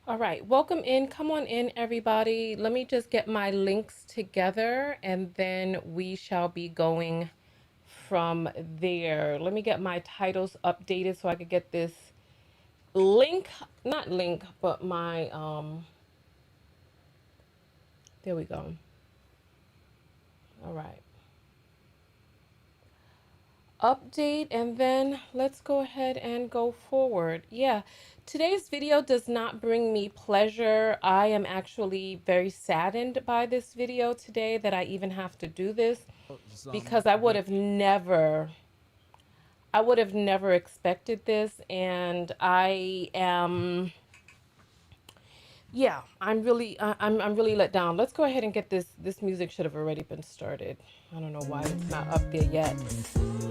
All right, welcome in. Come on in, everybody. Let me just get my links together and then we shall be going from there. Let me get my titles updated so I could get this link, not link, but my, there we go. All right. Update and then let's go ahead and go forward. Yeah, today's video does not bring me pleasure. I am actually very saddened by this video today that I even have to do this because I would have never expected this, and I am, yeah, I'm really let down. Let's go ahead and get this music should have already been started. I don't know why it's not up there yet.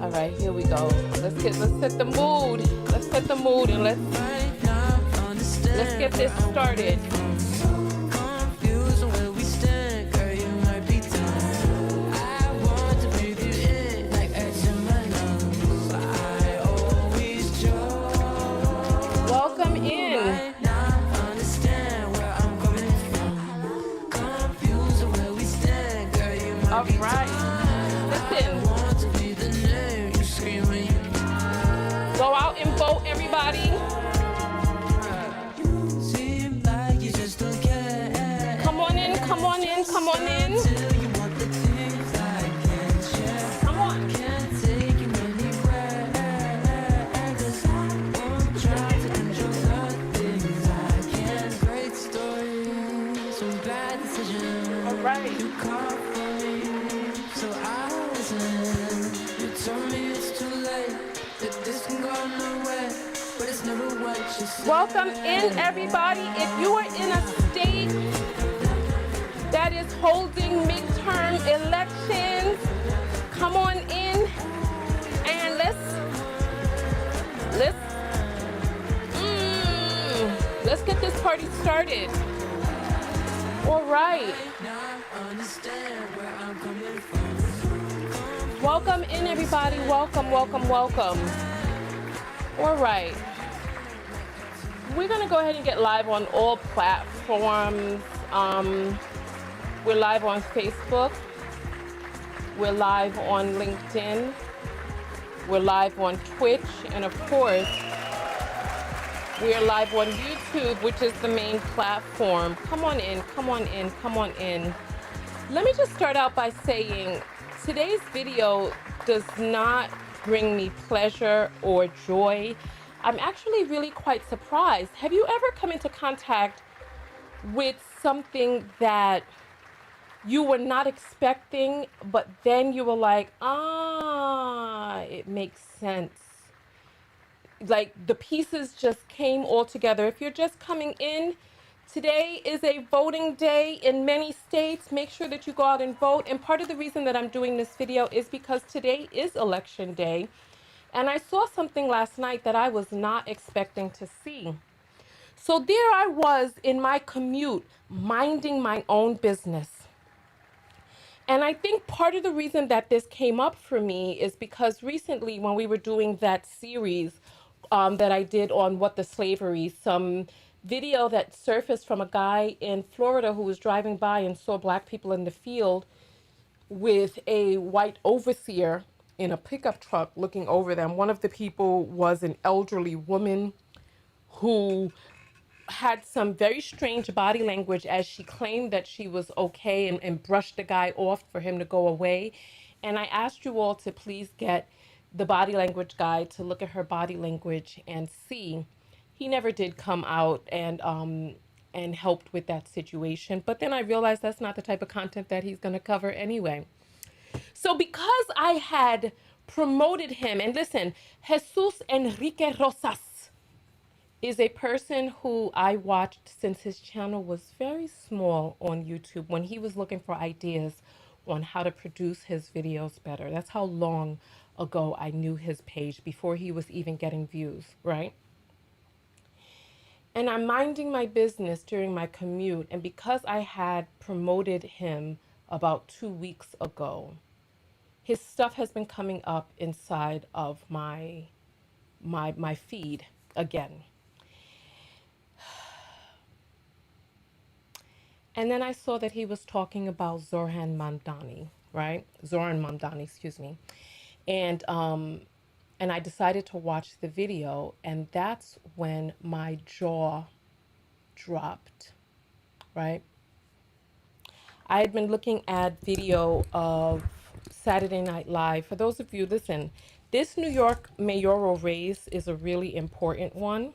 All right, here we go. Let's set the mood. Let's set the mood and let's get this started. Welcome in. All right. Listen. Go out and vote, everybody. Come on in, come on in, come on in. Come on. All right. Welcome in, everybody. If you are in a state that is holding midterm elections, come on in and let's get this party started. All right. Welcome in, everybody. Welcome, welcome, welcome. All right. We're going to go ahead and get live on all platforms. We're live on Facebook. We're live on LinkedIn. We're live on Twitch. And of course, we're live on YouTube, which is the main platform. Come on in, come on in, come on in. Let me just start out by saying today's video does not bring me pleasure or joy. I'm actually really quite surprised. Have you ever come into contact with something that you were not expecting, but then you were like, it makes sense? Like the pieces just came all together. If you're just coming in, today is a voting day in many states. Make sure that you go out and vote. And part of the reason that I'm doing this video is because today is election day. And I saw something last night that I was not expecting to see. So there I was in my commute, minding my own business. And I think part of the reason that this came up for me is because recently when we were doing that series that I did on What the Slavery, some video that surfaced from a guy in Florida who was driving by and saw Black people in the field with a white overseer in a pickup truck looking over them. One of the people was an elderly woman who had some very strange body language as she claimed that she was okay and brushed the guy off for him to go away. And I asked you all to please get the body language guy to look at her body language and see. He never did come out and helped with that situation. But then I realized that's not the type of content that he's going to cover anyway. So because I had promoted him, and listen, Jesus Enrique Rosas is a person who I watched since his channel was very small on YouTube when he was looking for ideas on how to produce his videos better. That's how long ago I knew his page, before he was even getting views, right? And I'm minding my business during my commute, and because I had promoted him about 2 weeks ago, his stuff has been coming up inside of my feed again. And then I saw that he was talking about Zohran Mamdani, right? Zohran Mamdani, excuse me. And and I decided to watch the video, and that's when my jaw dropped, right? I had been looking at video of Saturday Night Live. For those of you, listen, this New York mayoral race is a really important one,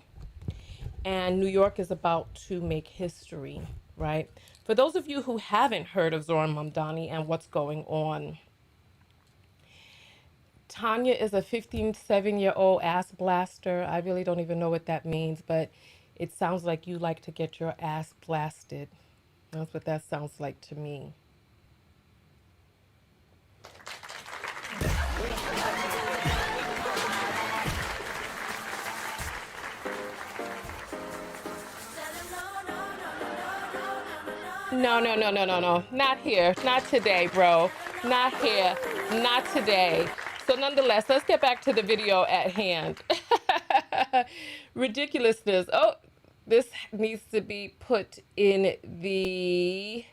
and New York is about to make history, right? For those of you who haven't heard of Zohran Mamdani and what's going on, Tonya is a 57-year-old ass blaster. I really don't even know what that means, but it sounds like you like to get your ass blasted. That's what that sounds like to me. No, no, no, no, no, no. Not here. Not today, bro. Not here. Not today. So nonetheless, let's get back to the video at hand. Ridiculousness. Oh, this needs to be put in the...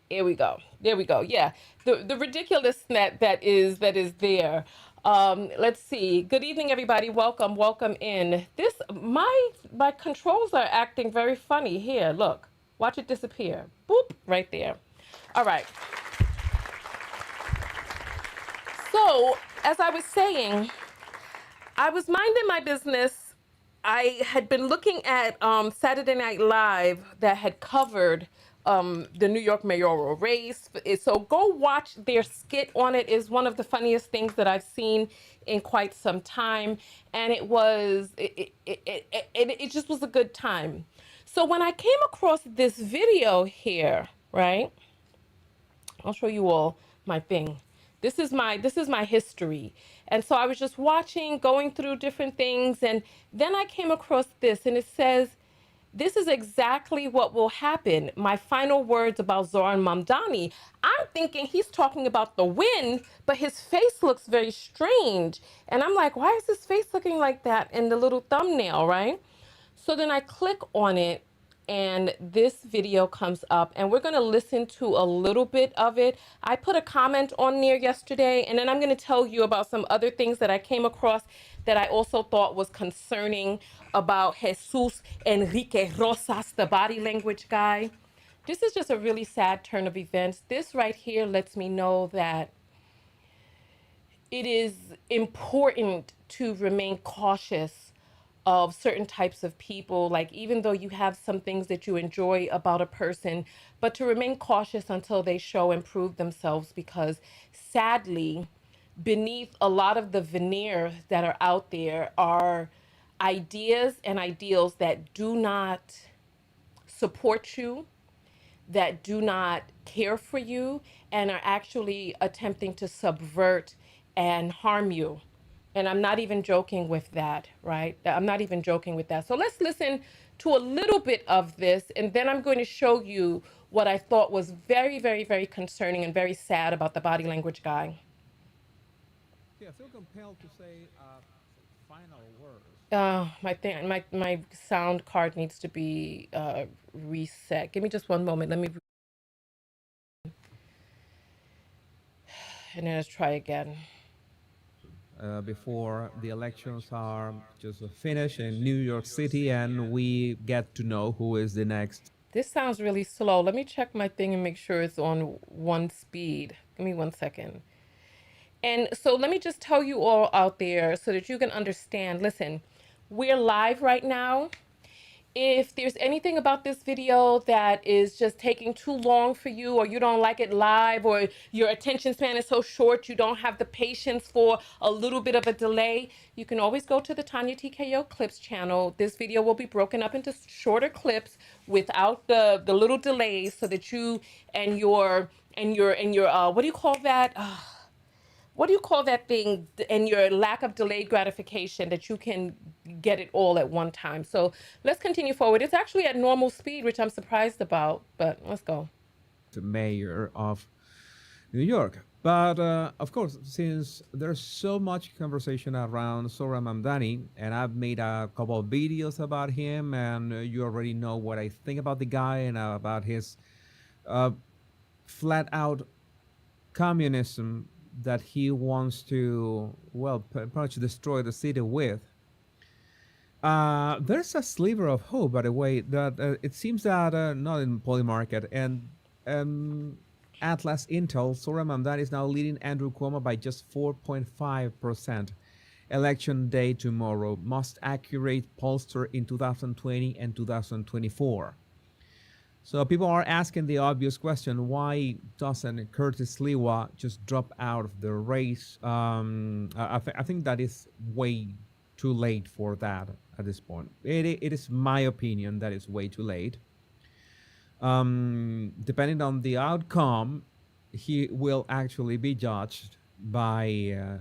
Here we go. There we go. Yeah. The ridiculousness that is there. Let's see. Good evening, everybody. Welcome, welcome in. This my controls are acting very funny here. Look. Watch it disappear. Boop, right there. All right. So, as I was saying, I was minding my business. I had been looking at Saturday Night Live that had covered the New York mayoral race. So go watch their skit on it. Is one of the funniest things that I've seen in quite some time. And it just was a good time. So when I came across this video here, right? I'll show you all my thing. This is my history. And so I was just watching, going through different things, and then I came across this, and it says, this is exactly what will happen. My final words about Zohran Mamdani. I'm thinking he's talking about the win, but his face looks very strange. And I'm like, why is his face looking like that in the little thumbnail, right? So then I click on it, and this video comes up, and we're going to listen to a little bit of it. I put a comment on there yesterday, and then I'm going to tell you about some other things that I came across that I also thought was concerning about Jesus Enrique Rosas, the body language guy. This is just a really sad turn of events. This right here lets me know that it is important to remain cautious of certain types of people, like even though you have some things that you enjoy about a person, but to remain cautious until they show and prove themselves, because sadly, beneath a lot of the veneer that are out there are ideas and ideals that do not support you, that do not care for you, and are actually attempting to subvert and harm you. And I'm not even joking with that, right? I'm not even joking with that. So let's listen to a little bit of this, and then I'm going to show you what I thought was very, very, very concerning and very sad about the body language guy. Yeah, I feel compelled to say final words. My sound card needs to be reset. Give me just one moment. Let me, and then let's try again. Before the elections are just finished in New York City, and we get to know who is the next. This sounds really slow. Let me check my thing and make sure it's on one speed. Give me 1 second. And so let me just tell you all out there so that you can understand. Listen, we're live right now. If there's anything about this video that is just taking too long for you, or you don't like it live, or your attention span is so short you don't have the patience for a little bit of a delay, you can always go to the Tonya TKO Clips channel. This video will be broken up into shorter clips without the little delays, so that you and your what do you call that? What do you call that thing, and your lack of delayed gratification, that you can get it all at one time. So let's continue forward. It's actually at normal speed, which I'm surprised about, but let's go. The mayor of New York. But of course, since there's so much conversation around Zohran Mamdani, and I've made a couple of videos about him, and you already know what I think about the guy and about his uh, flat out communism that he wants to, well, pretty much destroy the city with. There's a sliver of hope, by the way, that it seems that not in Polymarket and um, Atlas Intel, Zohran Mamdani is now leading Andrew Cuomo by just 4.5%. Election day tomorrow, most accurate pollster in 2020 and 2024. So people are asking the obvious question: why doesn't Curtis Lewa just drop out of the race? I think that is way too late for that at this point. It is my opinion that it's way too late. Depending on the outcome, he will actually be judged by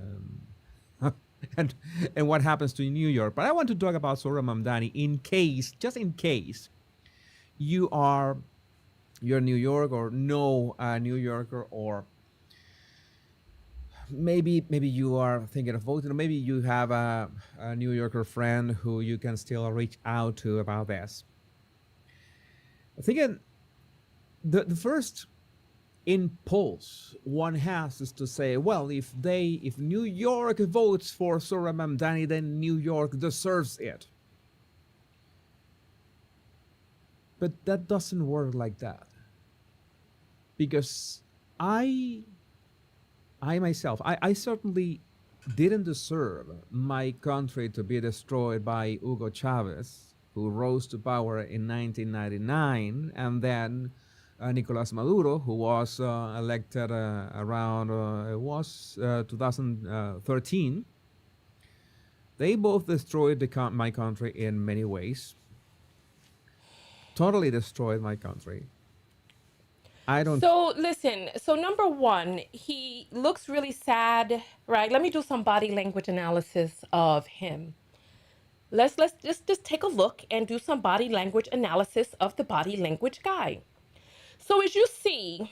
and what happens to New York. But I want to talk about Zohran Mamdani in case, just in case, you're New York or know a New Yorker, or maybe you are thinking of voting, or maybe you have a New Yorker friend who you can still reach out to about this. I think the first impulse one has is to say, well, if New York votes for Zohran Mamdani, then New York deserves it. But that doesn't work like that, because I myself, I certainly didn't deserve my country to be destroyed by Hugo Chavez, who rose to power in 1999, and then Nicolas Maduro, who was elected around 2013. They both destroyed my country in many ways. Totally destroyed my country. I don't. So listen, so number one, he looks really sad, right? Let me do some body language analysis of him. Let's just take a look and do some body language analysis of the body language guy. So as you see,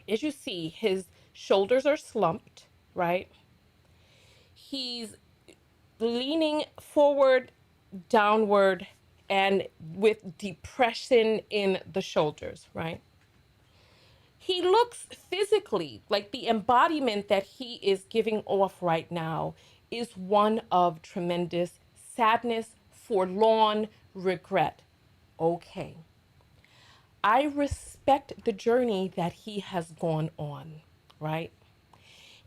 his shoulders are slumped, right? He's leaning forward, downward, and with depression in the shoulders, right? He looks physically like the embodiment that he is giving off right now is one of tremendous sadness, forlorn, regret. Okay. I respect the journey that he has gone on, right?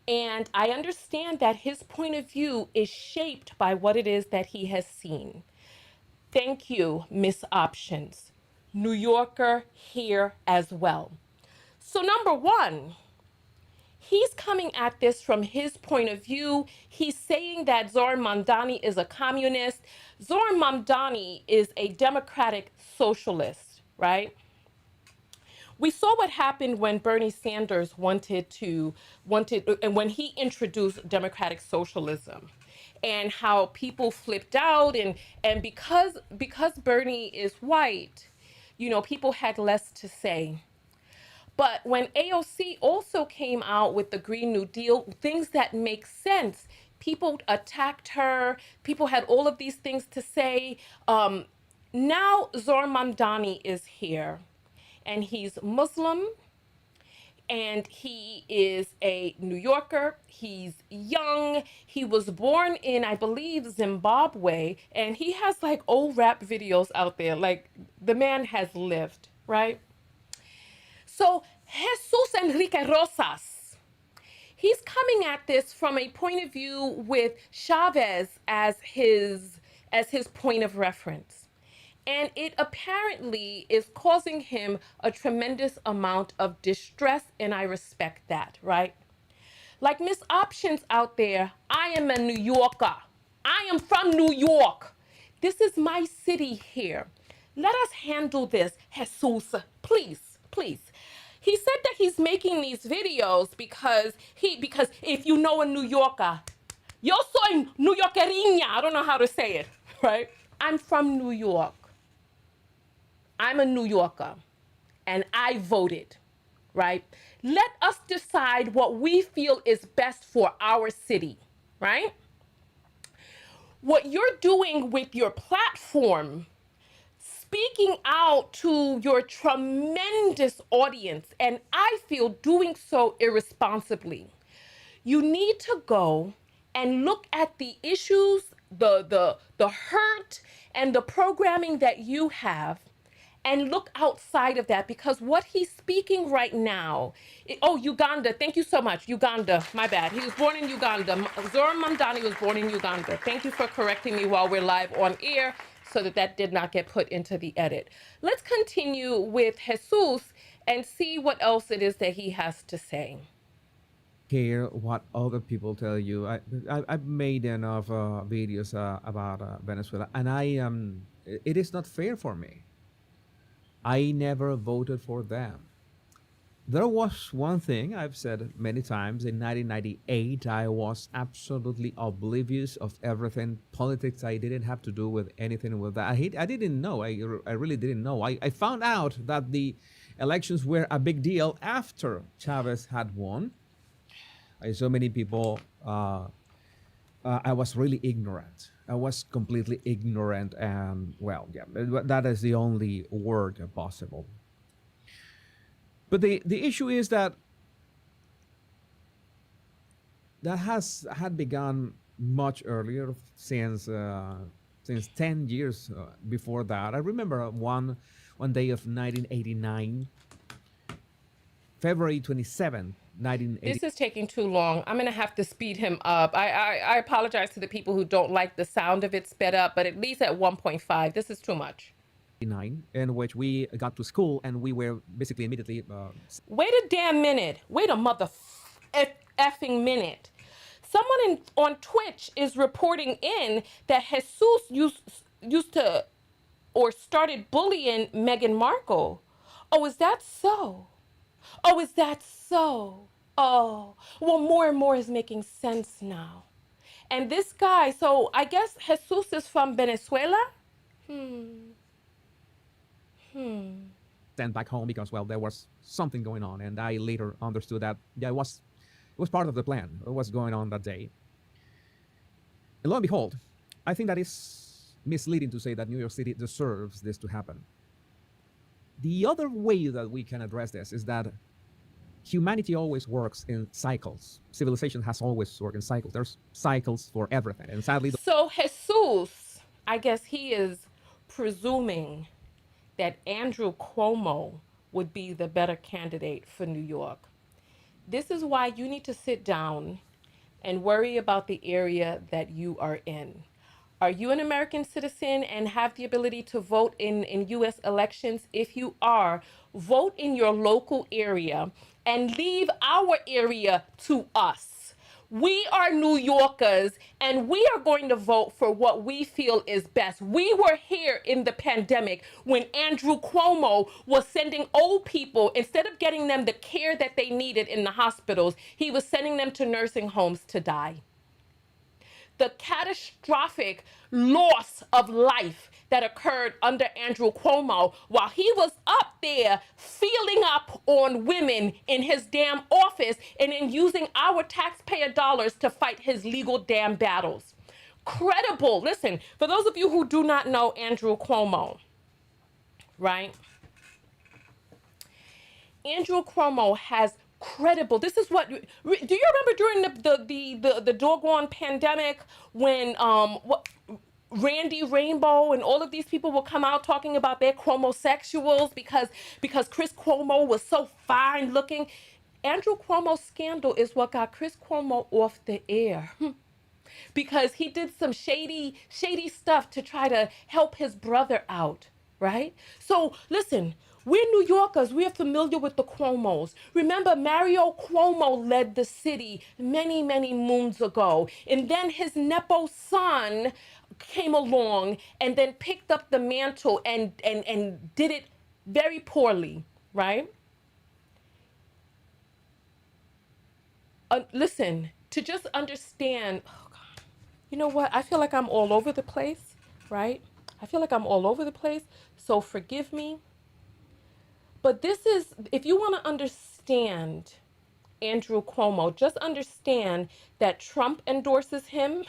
And I understand that his point of view is shaped by what it is that he has seen. Thank you, Miss Options. New Yorker here as well. So number one, he's coming at this from his point of view. He's saying that Zohran Mamdani is a communist. Zohran Mamdani is a democratic socialist, right? We saw what happened when Bernie Sanders and when he introduced democratic socialism, and how people flipped out, and because Bernie is white, people had less to say. But when AOC also came out with the Green New Deal, things that make sense, people attacked her. People had all of these things to say. Now Zohran Mamdani is here, and he's Muslim, and he is a New Yorker. He's young. He was born in, I believe, Zimbabwe, and he has like old rap videos out there. Like, the man has lived, right? So Jesus Enrique Rosas, he's coming at this from a point of view with Chavez as his point of reference. And it apparently is causing him a tremendous amount of distress, and I respect that, right? Like Miss Options out there, I am a New Yorker. I am from New York. This is my city here. Let us handle this, Jesus, please, please. He said that he's making these videos because if you know a New Yorker, yo soy New Yorkeriña. I don't know how to say it, right? I'm from New York. I'm a New Yorker, and I voted. right? Let us decide what we feel is best for our city, right? What you're doing with your platform, speaking out to your tremendous audience, and I feel doing so irresponsibly. You need to go and look at the issues, the hurt and the programming that you have, and look outside of that, because what he's speaking right now, oh, Uganda, thank you so much. Uganda, my bad. He was born in Uganda. Zohran Mamdani was born in Uganda. Thank you for correcting me while we're live on air so that that did not get put into the edit. Let's continue with Jesus and see what else it is that he has to say. Care what other people tell you. I've made enough videos about Venezuela, and it is not fair for me. I never voted for them. There was one thing I've said many times. In 1998, I was absolutely oblivious of everything politics. I didn't have to do with anything with that. I didn't know. I really didn't know. I found out that the elections were a big deal after Chavez had won. I saw many people. I was really ignorant. I was completely ignorant, and well, yeah, that is the only word possible. But the issue is that had begun much earlier, since 10 years before that. I remember one day of 1989, February 27th, 1980. This is taking too long. I'm going to have to speed him up. I apologize to the people who don't like the sound of it sped up, but at least at 1.5, this is too much. In which we got to school and we were basically immediately. Wait a damn minute. Wait a effing minute. Someone on Twitch is reporting in that Jesus used to or started bullying Meghan Markle. Oh, is that so? Oh, is that so? Oh, well, more and more is making sense now. And this guy, so I guess Jesus is from Venezuela? Sent back home because, well, there was something going on, and I later understood that, yeah, it was part of the plan. What was going on that day. And lo and behold, I think that is misleading to say that New York City deserves this to happen. The other way that we can address this is that humanity always works in cycles. Civilization has always worked in cycles. There's cycles for everything. And sadly, so Jesus, I guess he is presuming that Andrew Cuomo would be the better candidate for New York. This is why you need to sit down and worry about the area that you are in. Are you an American citizen and have the ability to vote in U.S. elections? If you are, vote in your local area and leave our area to us. We are New Yorkers, and we are going to vote for what we feel is best. We were here in the pandemic when Andrew Cuomo was sending old people, instead of getting them the care that they needed in the hospitals, he was sending them to nursing homes to die. The catastrophic loss of life that occurred under Andrew Cuomo while he was up there feeling up on women in his damn office and then using our taxpayer dollars to fight his legal damn battles. Credible. Listen, for those of you who do not know Andrew Cuomo, right? Andrew Cuomo has credible. This is what. Do you remember during the doggone pandemic when Randy Rainbow and all of these people will come out talking about their chromosexuals because Chris Cuomo was so fine looking. Andrew Cuomo's scandal is what got Chris Cuomo off the air. Because he did some shady stuff to try to help his brother out, right? So listen, we're New Yorkers. We are familiar with the Cuomos. Remember, Mario Cuomo led the city many, many moons ago. And then his Nepo son came along and then picked up the mantle and did it very poorly, right? Listen, to just understand, oh God, you know what? I feel like I'm all over the place, right? I feel like I'm all over the place. So forgive me. But this is, if you want to understand Andrew Cuomo, just understand that Trump endorses him.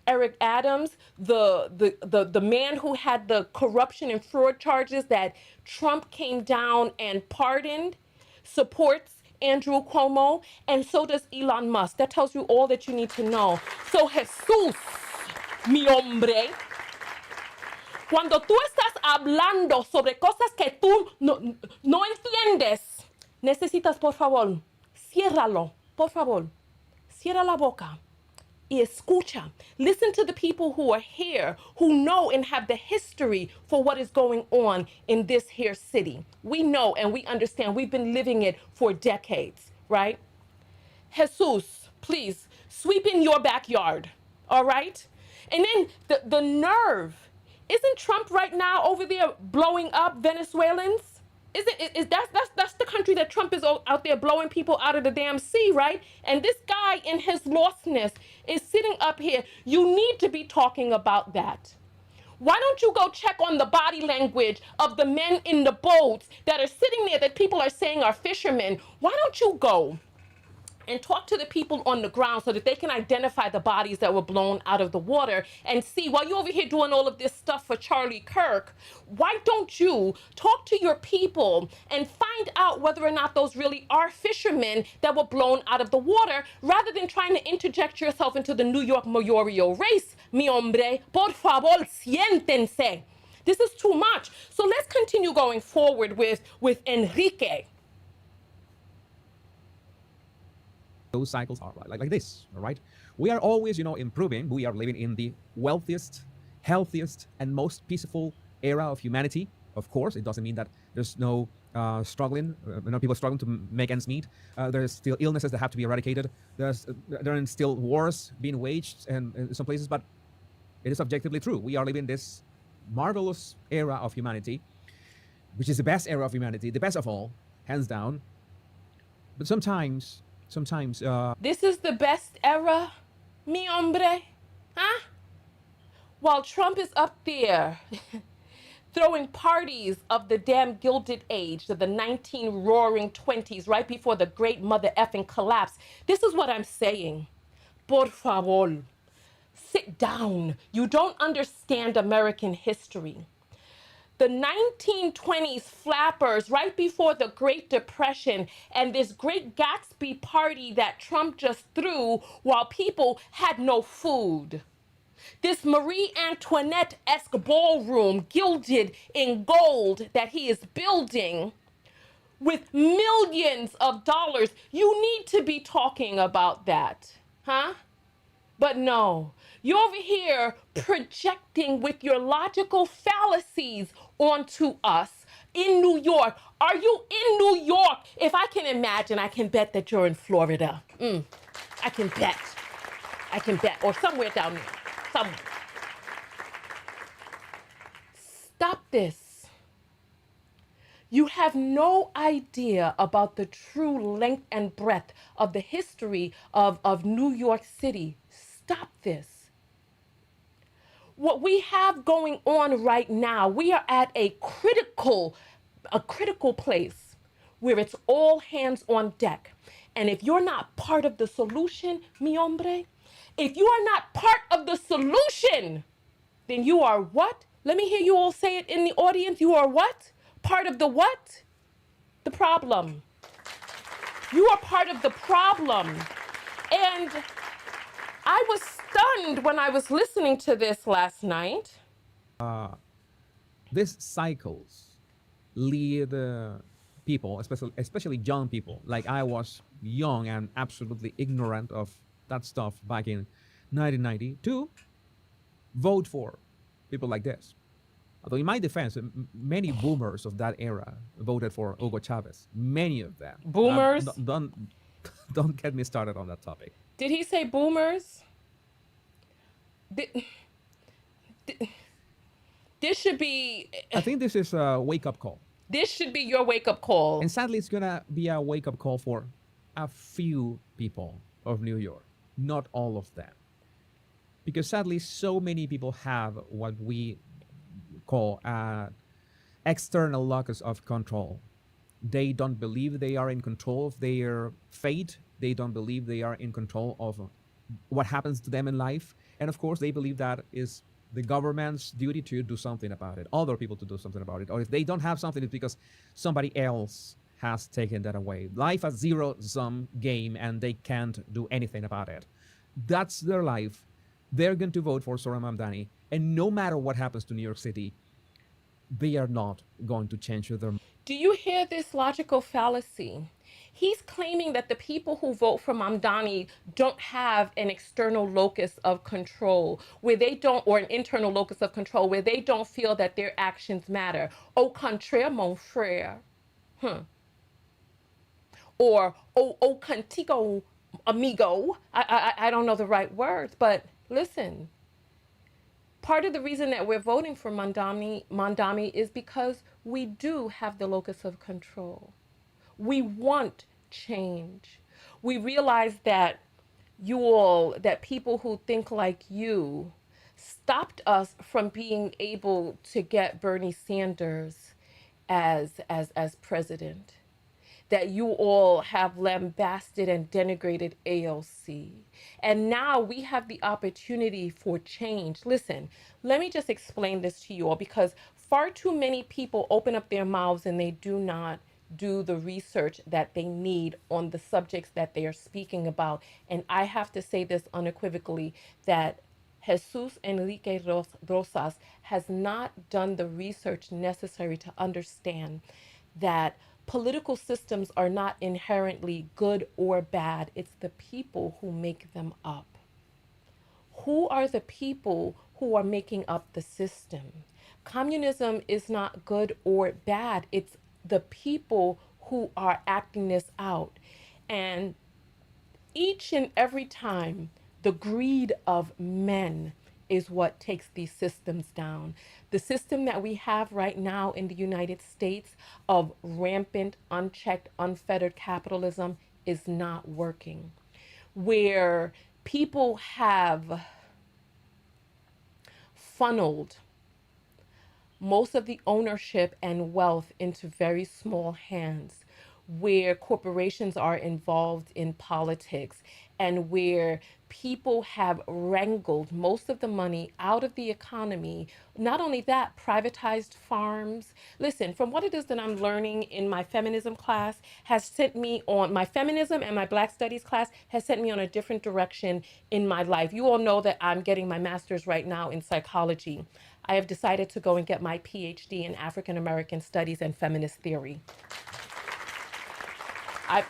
Eric Adams, the man who had the corruption and fraud charges that Trump came down and pardoned, supports Andrew Cuomo, and so does Elon Musk. That tells you all that you need to know. So Jesus, mi hombre, cuando tú estás hablando sobre cosas que tú no entiendes, necesitas, por favor, ciérralo, por favor. Cierra la boca y escucha. Listen to the people who are here, who know and have the history for what is going on in this here city. We know and we understand. We've been living it for decades, right? Jesus, please, sweep in your backyard, all right? And then the nerve. Isn't Trump right now over there blowing up Venezuelans? That's the country that Trump is out there blowing people out of the damn sea, right? And this guy in his lostness is sitting up here. You need to be talking about that. Why don't you go check on the body language of the men in the boats that are sitting there that people are saying are fishermen? Why don't you go and talk to the people on the ground so that they can identify the bodies that were blown out of the water and see, while you're over here doing all of this stuff for Charlie Kirk, why don't you talk to your people and find out whether or not those really are fishermen that were blown out of the water, rather than trying to interject yourself into the New York mayoral race, mi hombre, por favor, siéntense. This is too much. So let's continue going forward with Enrique. Those cycles are like this, all right? We are always, improving. We are living in the wealthiest, healthiest, and most peaceful era of humanity. Of course, it doesn't mean that there's no struggling, people struggling to make ends meet. There's still illnesses that have to be eradicated. There are still wars being waged in some places, but it is objectively true. We are living this marvelous era of humanity, which is the best era of humanity, the best of all, hands down. But sometimes this is the best era, mi hombre, huh? While Trump is up there throwing parties of the damn Gilded Age, of the 19 roaring 20s, right before the great mother effing collapse. This is what I'm saying. Por favor, sit down. You don't understand American history. The 1920s flappers right before the Great Depression and this great Gatsby party that Trump just threw while people had no food. This Marie Antoinette-esque ballroom gilded in gold that he is building with millions of dollars. You need to be talking about that, huh? But no, you're over here projecting with your logical fallacies onto us in New York. Are you in New York? If I can imagine, I can bet that you're in Florida. I can bet. Or somewhere down there. Somewhere. Stop this. You have no idea about the true length and breadth of the history of New York City. Stop this. What we have going on right now, we are at a critical place where it's all hands on deck. And if you're not part of the solution, mi hombre, if you are not part of the solution, then you are what? Let me hear you all say it in the audience. You are what? Part of the what? The problem. You are part of the problem. And I was stunned when I was listening to this last night. These cycles lead people, especially young people, like I was young and absolutely ignorant of that stuff back in 1990, to vote for people like this. Although in my defense, many boomers of that era voted for Hugo Chavez. Many of them. Boomers? Don't get me started on that topic. Did he say boomers? This should be... I think this is a wake-up call. This should be your wake-up call. And sadly, it's going to be a wake-up call for a few people of New York. Not all of them. Because sadly, so many people have what we call an external locus of control. They don't believe they are in control of their fate. They don't believe they are in control of what happens to them in life. And of course, they believe that is the government's duty to do something about it, other people to do something about it. Or if they don't have something, it's because somebody else has taken that away. Life a zero sum game and they can't do anything about it. That's their life. They're going to vote for Zohran Mamdani. And no matter what happens to New York City, they are not going to change their. Do you hear this logical fallacy? He's claiming that the people who vote for Mamdani don't have an external locus of control where they don't, or an internal locus of control where they don't feel that their actions matter. Au contraire, mon frère. Or au contigo, amigo. I don't know the right words, but listen. Part of the reason that we're voting for Mamdani is because we do have the locus of control. We want change. We realize that that people who think like you stopped us from being able to get Bernie Sanders as president, that you all have lambasted and denigrated AOC. And now we have the opportunity for change. Listen, let me just explain this to you all, because far too many people open up their mouths and they do not do the research that they need on the subjects that they are speaking about. And I have to say this unequivocally, that Jesus Enrique Rosas has not done the research necessary to understand that political systems are not inherently good or bad. It's the people who make them up. Who are the people who are making up the system? Communism is not good or bad. It's the people who are acting this out. And each and every time, the greed of men is what takes these systems down. The system that we have right now in the United States of rampant, unchecked, unfettered capitalism is not working. Where people have funneled most of the ownership and wealth into very small hands, where corporations are involved in politics, and where people have wrangled most of the money out of the economy. Not only that, privatized farms. Listen, from what it is that I'm learning in my feminism class has sent me on, my feminism and my Black Studies class has sent me on a different direction in my life. You all know that I'm getting my master's right now in psychology. I have decided to go and get my PhD in African American Studies and Feminist Theory.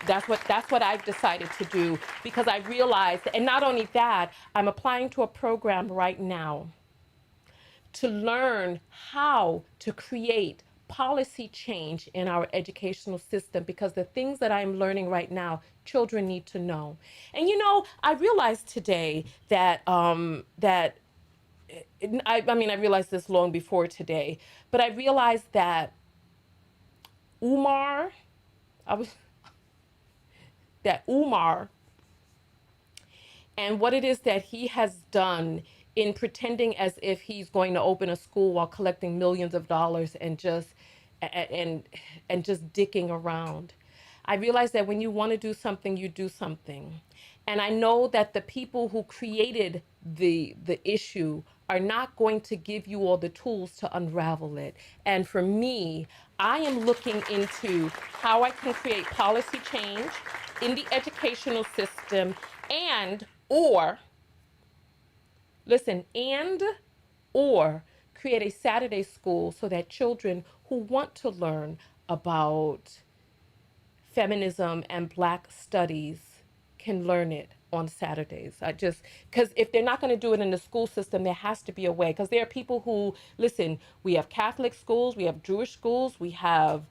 That's what I've decided to do, because I realized, and not only that, I'm applying to a program right now to learn how to create policy change in our educational system, because the things that I'm learning right now, children need to know. And I realized today that I realized this long before today, but I realized that Umar, I was that Umar and what it is that he has done in pretending as if he's going to open a school while collecting millions of dollars and just dicking around. I realize that when you want to do something, you do something. And I know that the people who created the issue are not going to give you all the tools to unravel it. And for me, I am looking into how I can create policy change in the educational system and or listen, and or create a Saturday school so that children who want to learn about feminism and Black studies can learn it on Saturdays. Because if they're not going to do it in the school system, there has to be a way. Because there are people who, listen, we have Catholic schools, we have Jewish schools, we have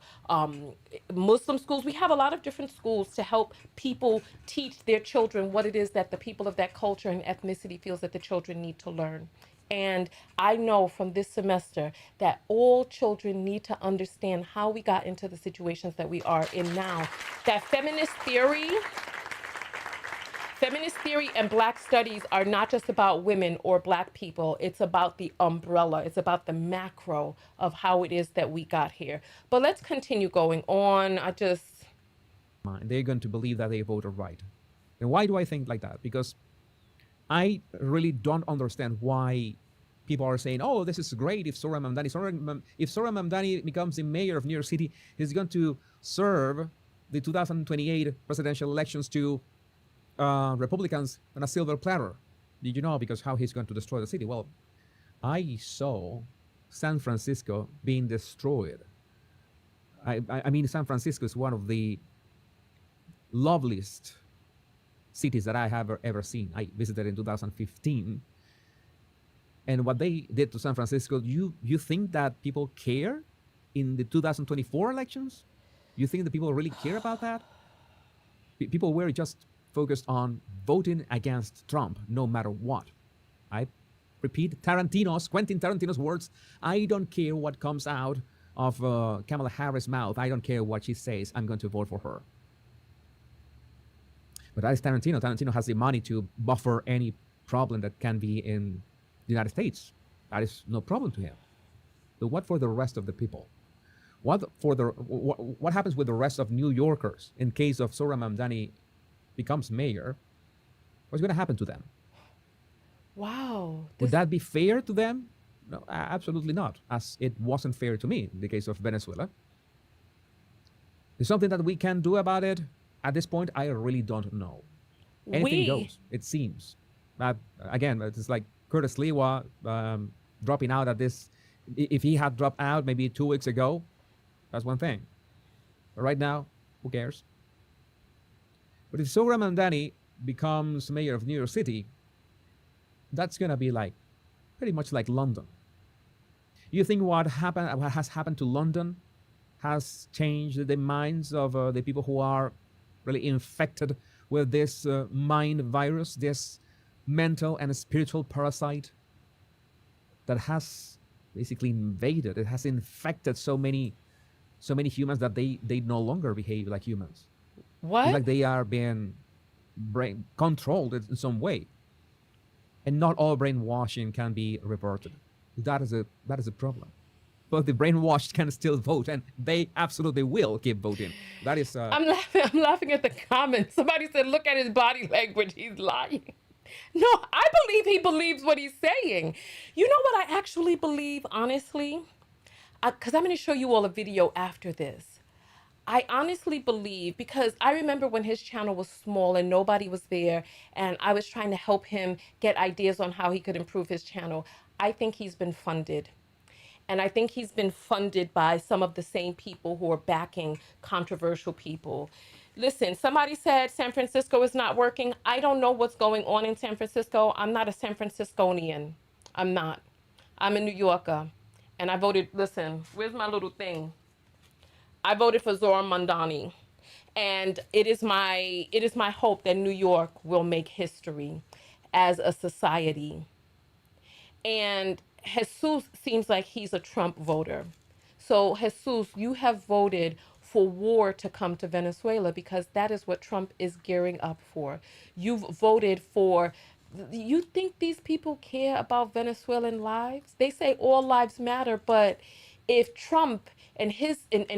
Muslim schools, we have a lot of different schools to help people teach their children what it is that the people of that culture and ethnicity feels that the children need to learn. And I know from this semester that all children need to understand how we got into the situations that we are in now. That Feminist theory and black studies are not just about women or black people. It's about the umbrella. It's about the macro of how it is that we got here. But let's continue going on. Mind. They're going to believe that they voted right. And why do I think like that? Because I really don't understand why people are saying, "Oh, this is great." If Zohran Mamdani becomes the mayor of New York City, he's going to serve the 2028 presidential elections to Republicans on a silver platter. Did you know? Because how he's going to destroy the city? Well, I saw San Francisco being destroyed. I mean, San Francisco is one of the loveliest cities that I have ever seen. I visited in 2015, and what they did to San Francisco, you think that people care in the 2024 elections? You think that people really care about that? People were just focused on voting against Trump no matter what. I repeat Quentin Tarantino's words, I don't care what comes out of Kamala Harris' mouth. I don't care what she says. I'm going to vote for her. But that is Tarantino. Tarantino has the money to buffer any problem that can be in the United States. That is no problem to him. But what for the rest of the people? What happens with the rest of New Yorkers in case of Zohran Mamdani becomes mayor? What's going to happen to them? Wow. Would that be fair to them? No, absolutely not. As it wasn't fair to me in the case of Venezuela. Is something that we can do about it? At this point, I really don't know. Anything goes, it seems. Again, it's like Curtis Lewa dropping out at this. If he had dropped out maybe 2 weeks ago, that's one thing. But right now, who cares? But if Zohran Mamdani becomes mayor of New York City, that's going to be like pretty much like London. You think what has happened to London has changed the minds of the people who are really infected with this mind virus, this mental and spiritual parasite that has basically invaded, it has infected so many humans that they no longer behave like humans. What? It's like they are being controlled in some way. And not all brainwashing can be reverted. That is a problem. But the brainwashed can still vote, and they absolutely will keep voting. That is. I'm laughing at the comments. Somebody said, "Look at his body language. He's lying." No, I believe he believes what he's saying. You know what I actually believe, honestly? Because I'm going to show you all a video after this. I honestly believe, because I remember when his channel was small and nobody was there, and I was trying to help him get ideas on how he could improve his channel. I think he's been funded. And I think he's been funded by some of the same people who are backing controversial people. Listen, somebody said San Francisco is not working. I don't know what's going on in San Francisco. I'm not a San Francisconian. I'm not. I'm a New Yorker. And I voted, listen, where's my little thing? I voted for Zohran Mamdani. And it is my hope that New York will make history as a society. And Jesus seems like he's a Trump voter. So Jesus, you have voted for war to come to Venezuela because that is what Trump is gearing up for. You've voted for, you think these people care about Venezuelan lives? They say all lives matter, but if Trump and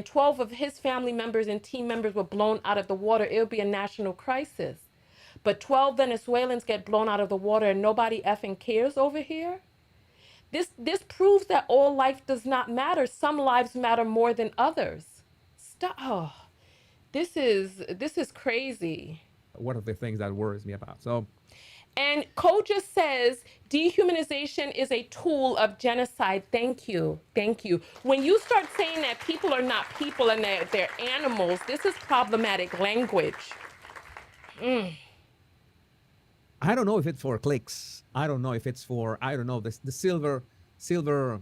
12 of his family members and team members were blown out of the water, it would be a national crisis. But 12 Venezuelans get blown out of the water and nobody effing cares over here? This proves that all life does not matter. Some lives matter more than others. Stop. Oh, this is crazy. One of the things that worries me about. So, and Koja says dehumanization is a tool of genocide. Thank you. Thank you. When you start saying that people are not people and they're animals, this is problematic language. I don't know if it's for clicks. I don't know if it's for, the silver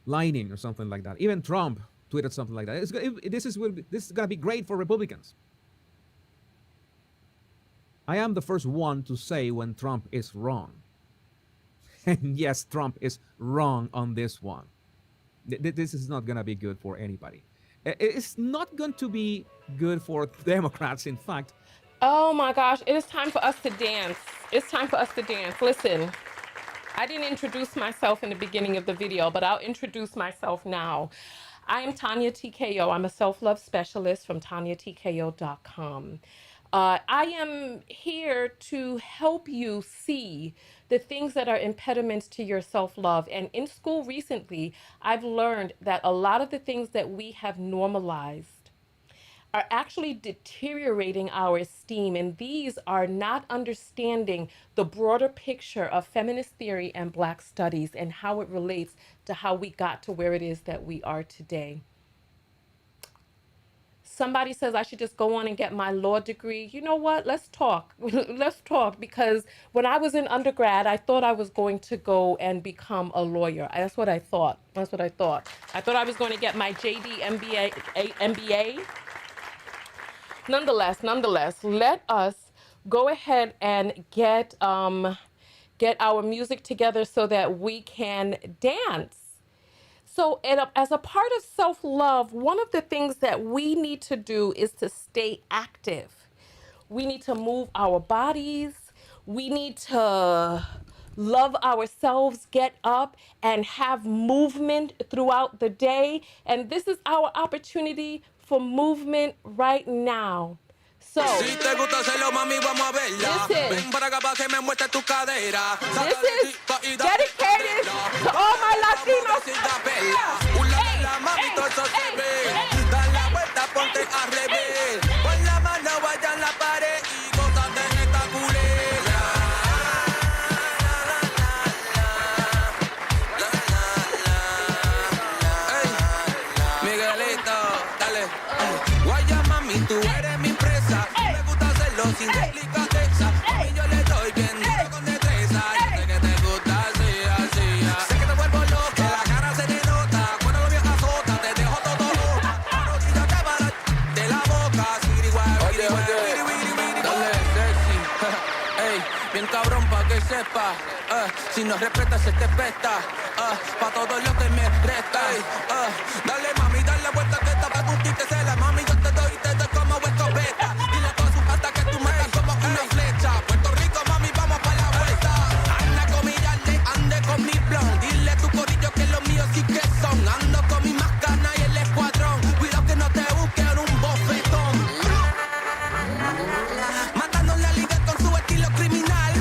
lining or something like that. Even Trump tweeted something like that. This is going to be great for Republicans. I am the first one to say when Trump is wrong. And yes, Trump is wrong on this one. This is not going to be good for anybody. It's not going to be good for Democrats, in fact. Oh my gosh, it is time for us to dance. It's time for us to dance. Listen, I didn't introduce myself in the beginning of the video, but I'll introduce myself now. I am Tonya TKO. I'm a self-love specialist from TonyaTKO.com. I am here to help you see the things that are impediments to your self-love. And in school recently, I've learned that a lot of the things that we have normalized are actually deteriorating our esteem. And these are not understanding the broader picture of feminist theory and Black studies and how it relates to how we got to where it is that we are today. Somebody says I should just go on and get my law degree. You know what? Let's talk. Let's talk, because when I was in undergrad, I thought I was going to go and become a lawyer. That's what I thought. That's what I thought. I thought I was going to get my JD MBA. Nonetheless, let us go ahead and get our music together so that we can dance. So as a part of self-love, one of the things that we need to do is to stay active. We need to move our bodies. We need to love ourselves, get up and have movement throughout the day. And this is our opportunity for movement right now. So, si te gusta hacerlo, mami, vamos a verla. Ven para acá para que me muestre tu cadera. This is dedicated to all my Latinos. Mami, todo eso se ve. Da la vuelta, ponte al revés. Pon la mano, vaya en la pared y gózate en esta culera. Miguelito, dale. Guaya, mami, tú eres mi presa. Me gusta hacerlo sin delicadeza. Y yo le doy bien duro con destreza. Yo sé que te gusta así, así. Sé que te vuelvo loca, la cara se te nota. Cuando lo mío azota, te dejo todo loca. Rodilla te va de la boca. Oye, dale sexy. Ey, bien cabrón pa' que sepa. Si no respetas se te pesta. Pa' todo lo que me resta. Dale mami, dale vuelta que esta pa' conquistarse. Mami, yo te doy como escopeta. Dile a todas sus patas que tú metas como una flecha. Puerto Rico, mami, vamos pa' la vuelta. Anda con mi yale, ande con mi blon. Dile a tu corillo que los míos sí que son. Ando con mi macana y el escuadrón. Cuidado que no te busquen un bofetón. Matando la liga con su estilo criminal.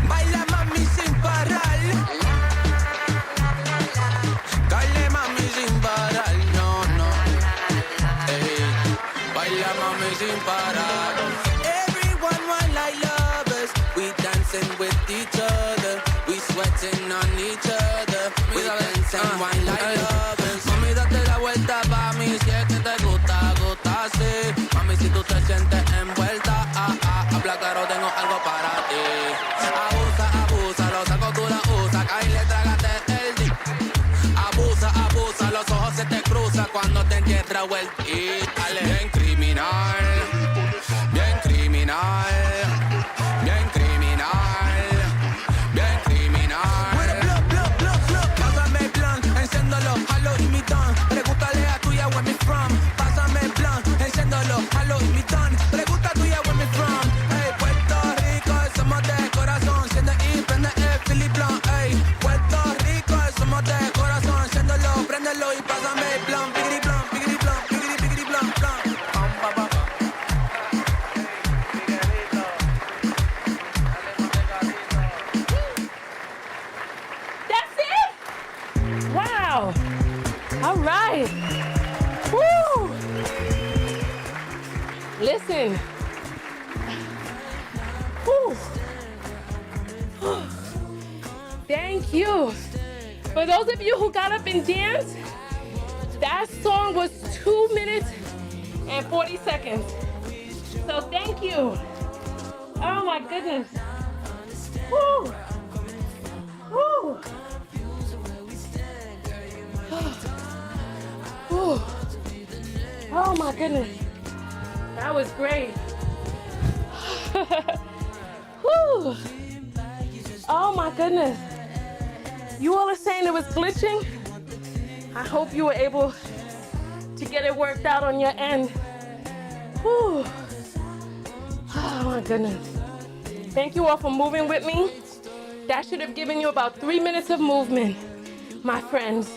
Baila mami sin parar. Dale mami sin parar. No, no. Ey. Baila mami sin parar. Everyone want like lovers. We dancing with each other. We sweating on each other. We dancing wine like lovers. Mami date la vuelta pa' mí. Si es que te gusta, gusta así. Mami si tú te sientes envuelta. Habla claro, tengo algo para ti. Abusa, abusa, lo saco tú la usa. Caile, trágate el dip. Abusa, abusa, los ojos se te cruzan cuando te entierra el hit. Dale, bien criminal, bien criminal, bien criminal, bien criminal. Pásame el plan, enciéndolo, halo y mi don. Pregúntale a tuya where me from. Pásame el plan, enciéndolo, halo y mi don. Pregunta tuya where me from. Hey, Puerto Rico, somos de corazón. Siente y prende el Philip Blanc. Hey, Puerto Rico, somos de corazón. Enciéndolo, préndelo y pásame el plan. Pigiri plan, pigiri plan, pigiri plan, plan. That's it? Wow. All right. Woo. Listen. Woo. Thank you. For those of you who got up and danced, that song was 2 minutes and 40 seconds. So thank you. Oh my goodness. Woo. Woo. Woo. Oh my goodness. That was great. Woo. Oh my goodness. You all are saying it was glitching? I hope you were able to get it worked out on your end. Whew. Oh my goodness. Thank you all for moving with me. That should have given you about 3 minutes of movement, my friends.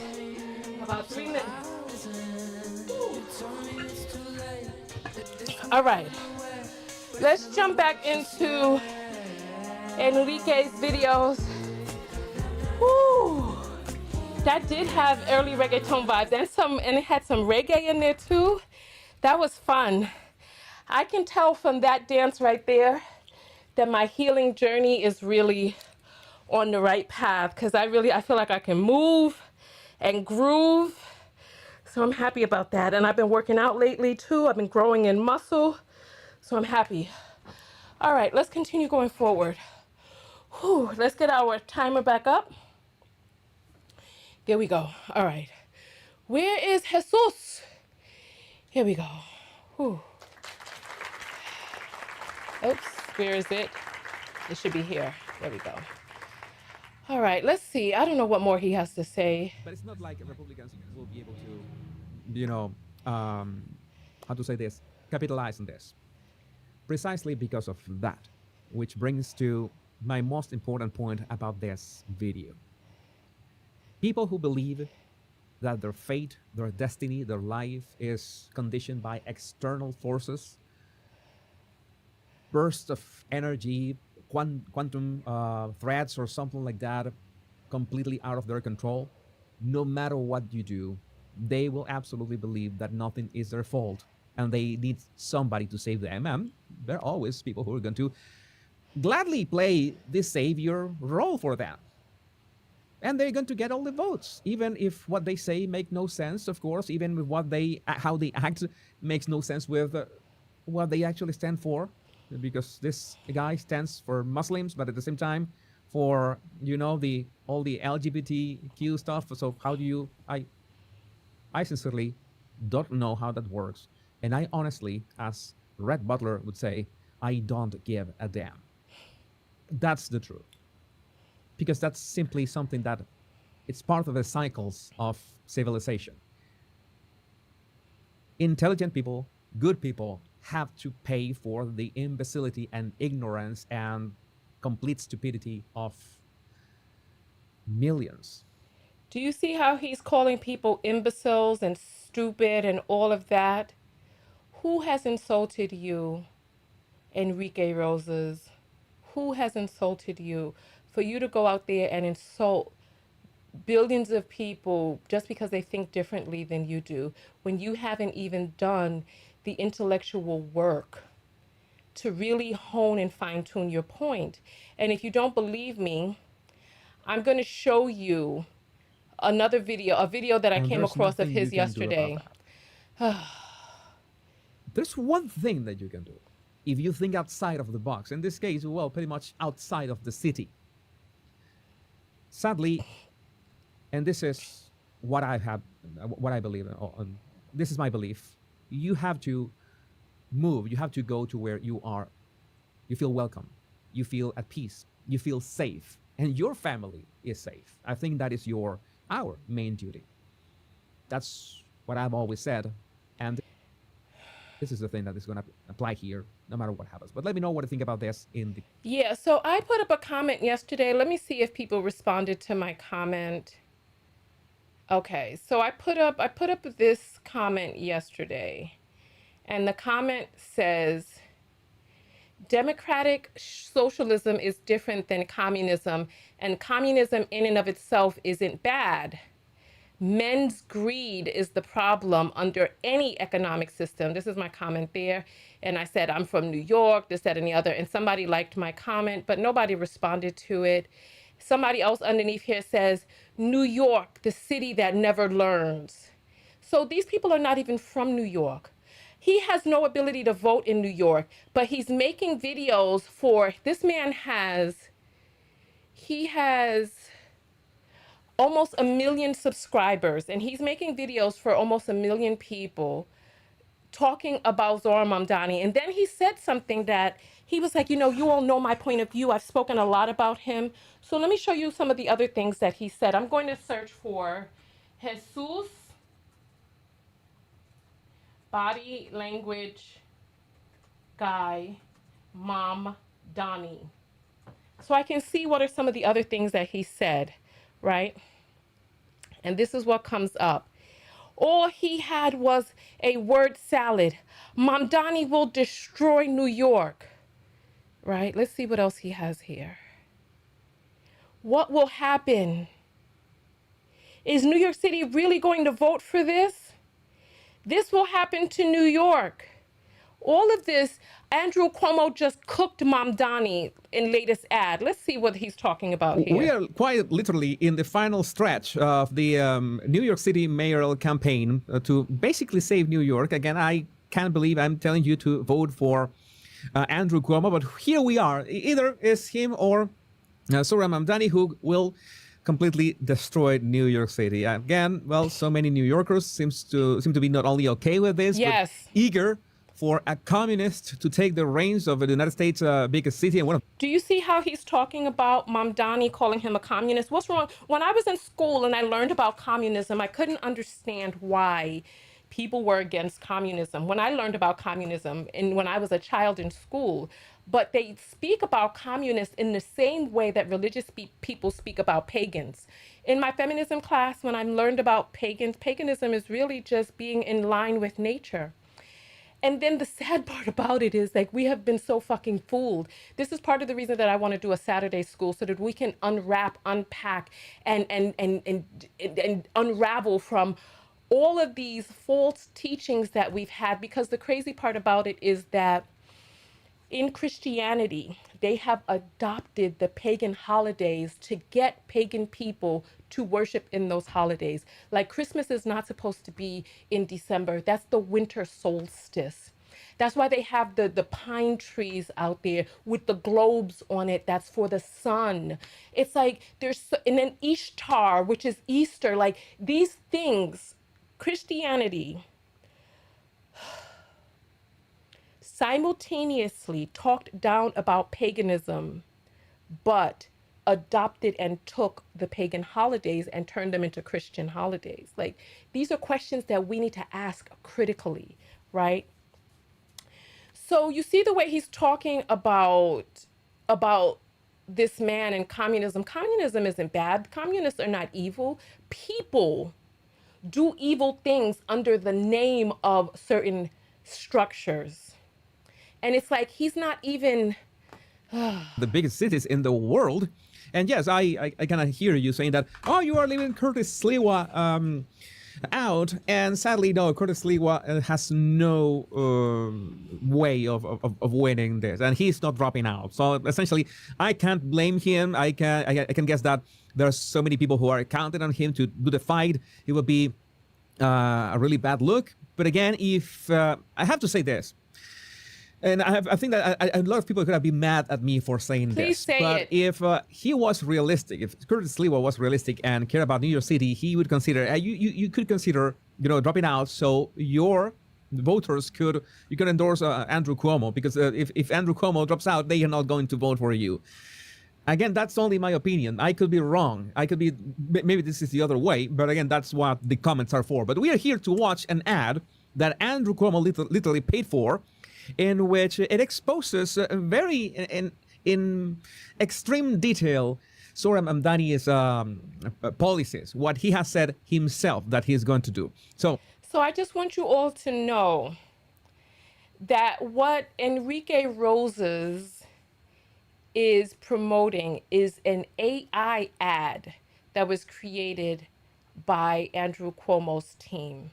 About 3 minutes. All right. Let's jump back into Enrique's videos. Whew. That did have early reggaeton vibes and it had some reggae in there too. That was fun. I can tell from that dance right there that my healing journey is really on the right path because I feel like I can move and groove. So I'm happy about that. And I've been working out lately too. I've been growing in muscle. So I'm happy. All right, let's continue going forward. Whew, let's get our timer back up. There we go. All right. Where is Jesus? Here we go. Whew. Oops, where is it? It should be here. There we go. All right, let's see. I don't know what more he has to say. But it's not like Republicans will be able to, you know, how to say this, capitalize on this. Precisely because of that, which brings to my most important point about this video. People who believe that their fate, their destiny, their life is conditioned by external forces, bursts of energy, quantum threats or something like that, completely out of their control, no matter what you do, they will absolutely believe that nothing is their fault and they need somebody to save them. And there are always people who are going to gladly play this savior role for them. And they're going to get all the votes, even if what they say make no sense, of course, even with how they act makes no sense with what they actually stand for, because this guy stands for Muslims, but at the same time for, you know, all the LGBTQ stuff. So how do you, I sincerely don't know how that works. And I honestly, as Red Butler would say, I don't give a damn. That's the truth. Because that's simply something that it's part of the cycles of civilization. Intelligent people, good people, have to pay for the imbecility and ignorance and complete stupidity of millions. Do you see how he's calling people imbeciles and stupid and all of that? Who has insulted you, Enrique Rosas? Who has insulted you? For you to go out there and insult billions of people just because they think differently than you do, when you haven't even done the intellectual work to really hone and fine tune your point. And if you don't believe me, I'm going to show you another video, a video that I And came there's across of nothing his you can do about yesterday. that. There's one thing that you can do. If you think outside of the box, in this case, well, pretty much outside of the city. Sadly, and this is what I have, what I believe, this is my belief, you have to move, you have to go to where you are, you feel welcome, you feel at peace, you feel safe, and your family is safe. I think that is our main duty. That's what I've always said, and this is the thing that is going to apply here no matter what happens. But let me know what you think about this in the... Yeah, so I put up a comment yesterday. Let me see if people responded to my comment. Okay, so I put up this comment yesterday, and the comment says, democratic socialism is different than communism, and communism in and of itself isn't bad. Men's greed is the problem under any economic system. This is my comment there. And I said, I'm from New York, this, that, and the other. And somebody liked my comment, but nobody responded to it. Somebody else underneath here says, New York, the city that never learns. So these people are not even from New York. He has no ability to vote in New York, but he's making videos for, this man has almost 1 million subscribers, and he's making videos for almost 1 million people talking about Zohran Mamdani. And then he said something that he was like, you all know my point of view. I've spoken a lot about him. So let me show you some of the other things that he said. I'm going to search for Jesus body language guy, Mamdani. So I can see what are some of the other things that he said, right? And this is what comes up. All he had was a word salad. Mamdani will destroy New York, right? Let's see what else he has here. What will happen? Is New York City really going to vote for this? This will happen to New York. All of this, Andrew Cuomo just cooked Mamdani in latest ad. Let's see what he's talking about We here. are quite literally in the final stretch of the New York City mayoral campaign to basically save New York. Again, I can't believe I'm telling you to vote for Andrew Cuomo, but here we are. Either is him or Zohran Mamdani who will completely destroy New York City. Again, well, so many New Yorkers seem to be not only okay with this, Yes. but eager for a communist to take the reins of the United States' biggest city and one of. Do you see how he's talking about Mamdani calling him a communist? What's wrong? When I was in school and I learned about communism, I couldn't understand why people were against communism. When I learned about communism and when I was a child in school, but they speak about communists in the same way that religious people speak about pagans. In my feminism class, when I learned about pagans, paganism is really just being in line with nature. And then the sad part about it is like we have been so fucking fooled. This is part of the reason that I want to do a Saturday school so that we can unwrap, unpack, and unravel from all of these false teachings that we've had. Because the crazy part about it is that in Christianity, they have adopted the pagan holidays to get pagan people to worship in those holidays. Like Christmas is not supposed to be in December. That's the winter solstice. That's why they have the pine trees out there with the globes on it. That's for the sun. It's like and then Ishtar, which is Easter. Like these things, Christianity simultaneously talked down about paganism, but adopted and took the pagan holidays and turned them into Christian holidays. Like these are questions that we need to ask critically, right? So you see the way he's talking about this man and communism. Communism isn't bad. Communists are not evil. People do evil things under the name of certain structures. And it's like he's not even the biggest cities in the world. And yes, I kind of hear you saying that, oh, you are leaving Curtis Sliwa out. And sadly, no, Curtis Sliwa has no way of winning this. And he's not dropping out. So essentially, I can't blame him. I can guess that there are so many people who are counting on him to do the fight. It would be a really bad look. But again, if I have to say this, and I think that a lot of people could have been mad at me for saying Please this. say but it. if he was realistic, if Curtis Sliwa was realistic and cared about New York City, he would consider, you could consider, dropping out so your voters you could endorse Andrew Cuomo, because if Andrew Cuomo drops out, they are not going to vote for you. Again, that's only my opinion. I could be wrong. Maybe this is the other way, but again, that's what the comments are for. But we are here to watch an ad that Andrew Cuomo literally paid for, in which it exposes very in extreme detail Zohran Mamdani's policies, what he has said himself that he's going to do. So I just want you all to know that what Enrique Rosas is promoting is an AI ad that was created by Andrew Cuomo's team.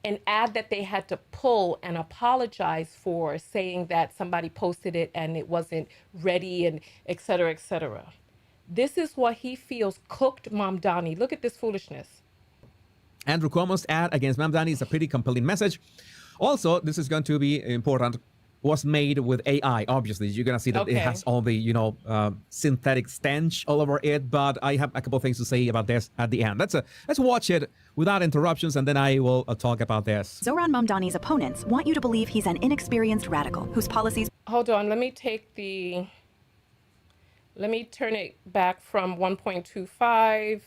An ad that they had to pull and apologize for, saying that somebody posted it and it wasn't ready and et cetera, et cetera. This is what he feels cooked Mamdani. Look at this foolishness. Andrew Cuomo's ad against Mamdani is a pretty compelling message. Also, this is going to be important, was made with AI. Obviously, you're gonna see that it has all the synthetic stench all over it. But I have a couple of things to say about this at the end. Let's watch it without interruptions, and then I will talk about this. Zohran Mamdani's opponents want you to believe he's an inexperienced radical whose policies. Hold on, let me turn it back from 1.25.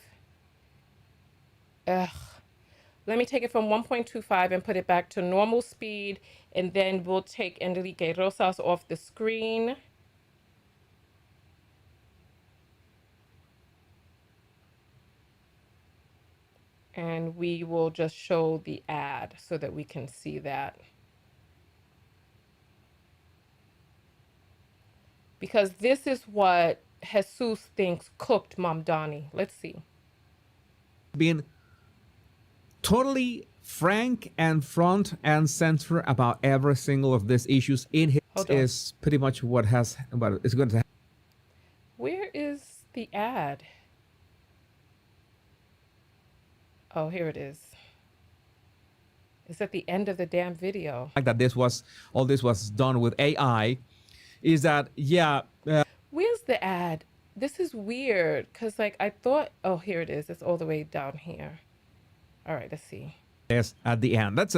Let me take it from 1.25 and put it back to normal speed, and then we'll take Enrique Rosas off the screen. And we will just show the ad so that we can see that. Because this is what Jesus thinks cooked Mamdani. Let's see. Being totally frank and front and center about every single of these issues in his is pretty much what is going to happen. Where is the ad? Oh, here it is. It's at the end of the damn video. That all this was done with AI, is that where's the ad? This is weird because like I thought, oh, here it is. It's all the way down here. All right, let's see. Yes, at the end. Let's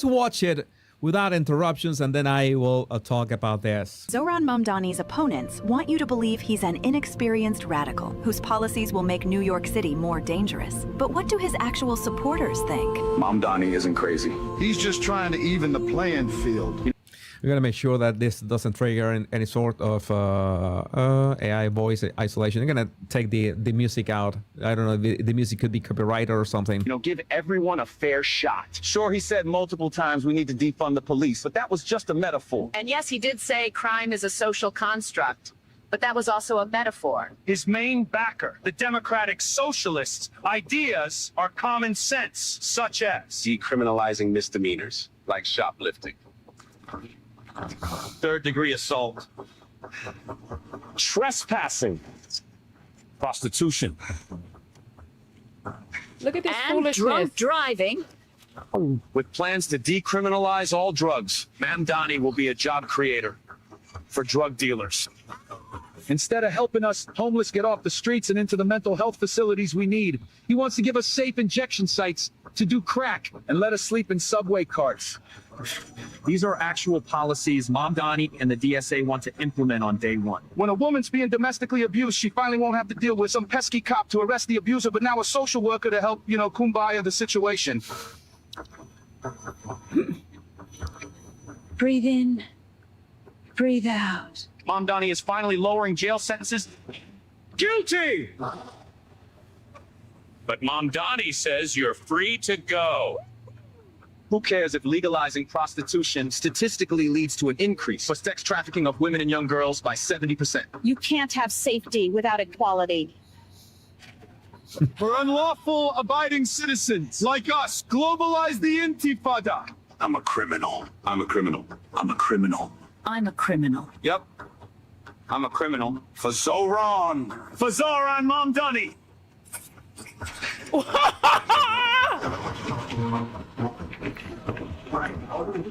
watch it without interruptions, and then I will talk about this. Zohran Mamdani's opponents want you to believe he's an inexperienced radical whose policies will make New York City more dangerous. But what do his actual supporters think? Mamdani isn't crazy. He's just trying to even the playing field. We're going to make sure that this doesn't trigger any sort of AI voice isolation. I'm going to take the music out. I don't know, the music could be copyrighted or something. You know, give everyone a fair shot. Sure, he said multiple times we need to defund the police, but that was just a metaphor. And yes, he did say crime is a social construct, but that was also a metaphor. His main backer, the Democratic Socialists' ideas are common sense, such as Decriminalizing misdemeanors, like shoplifting. third-degree assault, Trespassing. prostitution, Look at this And foolishness. drunk driving. With plans to decriminalize all drugs, Mamdani will be a job creator for drug dealers. Instead of helping us homeless get off the streets and into the mental health facilities we need, he wants to give us safe injection sites to do crack and let us sleep in subway carts. These are actual policies Mamdani and the DSA want to implement on day one. When a woman's being domestically abused, she finally won't have to deal with some pesky cop to arrest the abuser, but now a social worker to help, kumbaya the situation. Breathe in, breathe out. Mamdani is finally lowering jail sentences. Guilty! But Mamdani says you're free to go. Who cares if legalizing prostitution statistically leads to an increase for sex trafficking of women and young girls by 70%? You can't have safety without equality. For unlawful abiding citizens like us, globalize the intifada. I'm a criminal. I'm a criminal. I'm a criminal. I'm a criminal. Yep. I'm a criminal. For Zohran. For Zohran Mamdani.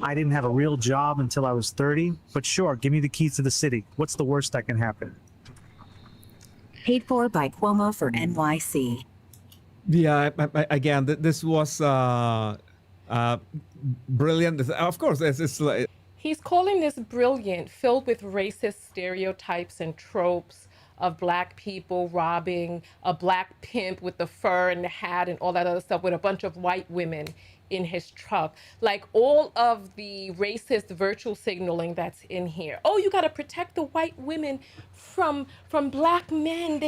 I didn't have a real job until I was 30, but sure, give me the keys to the city. What's the worst that can happen? Paid for by Cuomo for NYC. Yeah, again, this was brilliant. Of course, it's He's calling this brilliant, filled with racist stereotypes and tropes of black people robbing a black pimp with the fur and the hat and all that other stuff with a bunch of white women in his truck. Like all of the racist virtual signaling that's in here. Oh, you got to protect the white women from black men.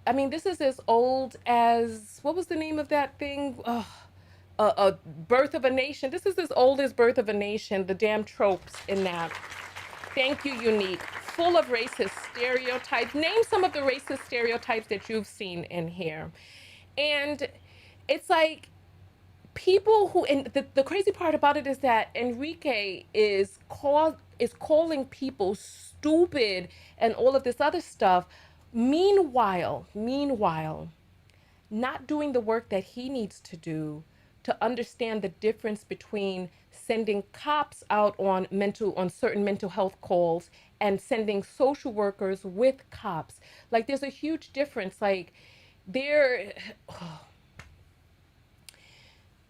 I mean, this is as old as, what was the name of that thing? Birth of a Nation. This is as old as Birth of a Nation, the damn tropes in that. Thank you, Unique. Full of racist stereotypes. Name some of the racist stereotypes that you've seen in here. And it's like people who, and the crazy part about it is that Enrique is calling people stupid and all of this other stuff. Meanwhile, not doing the work that he needs to do to understand the difference between sending cops out on certain mental health calls and sending social workers with cops. Like there's a huge difference. Like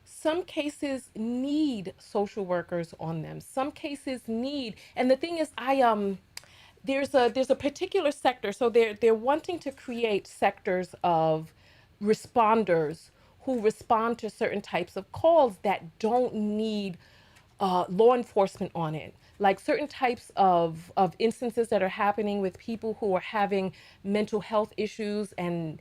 some cases need social workers on them. Some cases need, and the thing is, there's a particular sector. So they're wanting to create sectors of responders who respond to certain types of calls that don't need law enforcement on it. Like certain types of instances that are happening with people who are having mental health issues and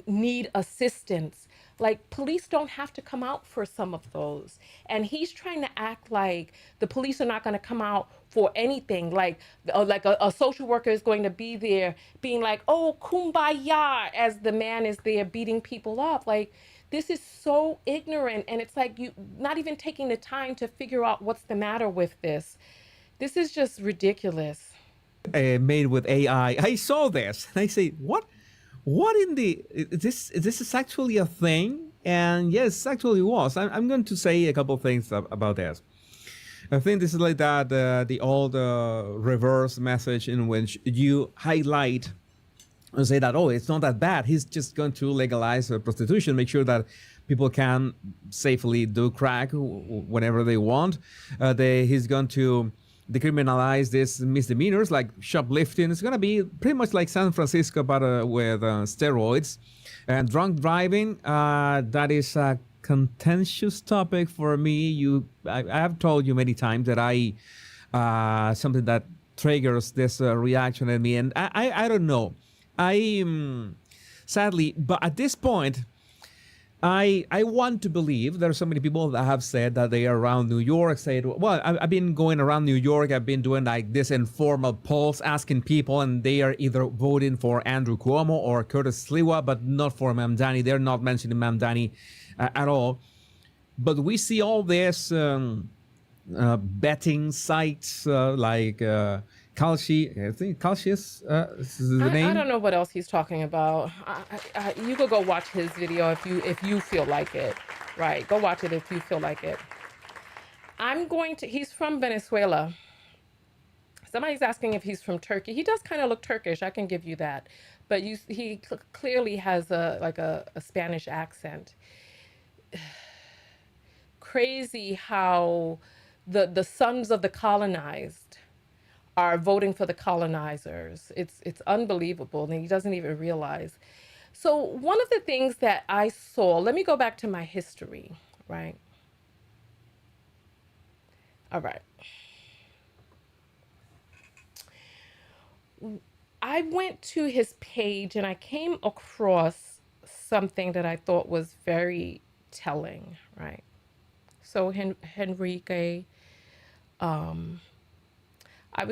need assistance. Like police don't have to come out for some of those. And he's trying to act like the police are not going to come out for anything. Like a social worker is going to be there being like, oh, kumbaya, as the man is there beating people up. Like, this is so ignorant, and it's like you not even taking the time to figure out what's the matter with this. This is just ridiculous. Made with AI. I saw this and I say, what? What in the this is actually a thing? And yes, actually was. I'm going to say a couple of things about this. I think this is like that the old reverse message in which you highlight and say that, oh, it's not that bad. He's just going to legalize prostitution, make sure that people can safely do crack whenever they want. He's going to decriminalize these misdemeanors like shoplifting. It's going to be pretty much like San Francisco, but with steroids. And drunk driving, that is a contentious topic for me. I have told you many times that something that triggers this reaction in me, and I don't know. Sadly, but at this point, I want to believe there are so many people that have said that they are around New York, said, well, I've been going around New York, I've been doing like this informal polls, asking people, and they are either voting for Andrew Cuomo or Curtis Sliwa, but not for Mamdani. They're not mentioning Mamdani at all. But we see all this betting sites like Kalshi, I think Kalshi is the name. I don't know what else he's talking about. You could go watch his video if you feel like it. Right, go watch it if you feel like it. He's from Venezuela. Somebody's asking if he's from Turkey. He does kind of look Turkish, I can give you that. But he clearly has a Spanish accent. Crazy how the sons of the colonized are voting for the colonizers. It's unbelievable, and he doesn't even realize. So one of the things that I saw, let me go back to my history, right? All right. I went to his page and I came across something that I thought was very telling, right? So Enrique, I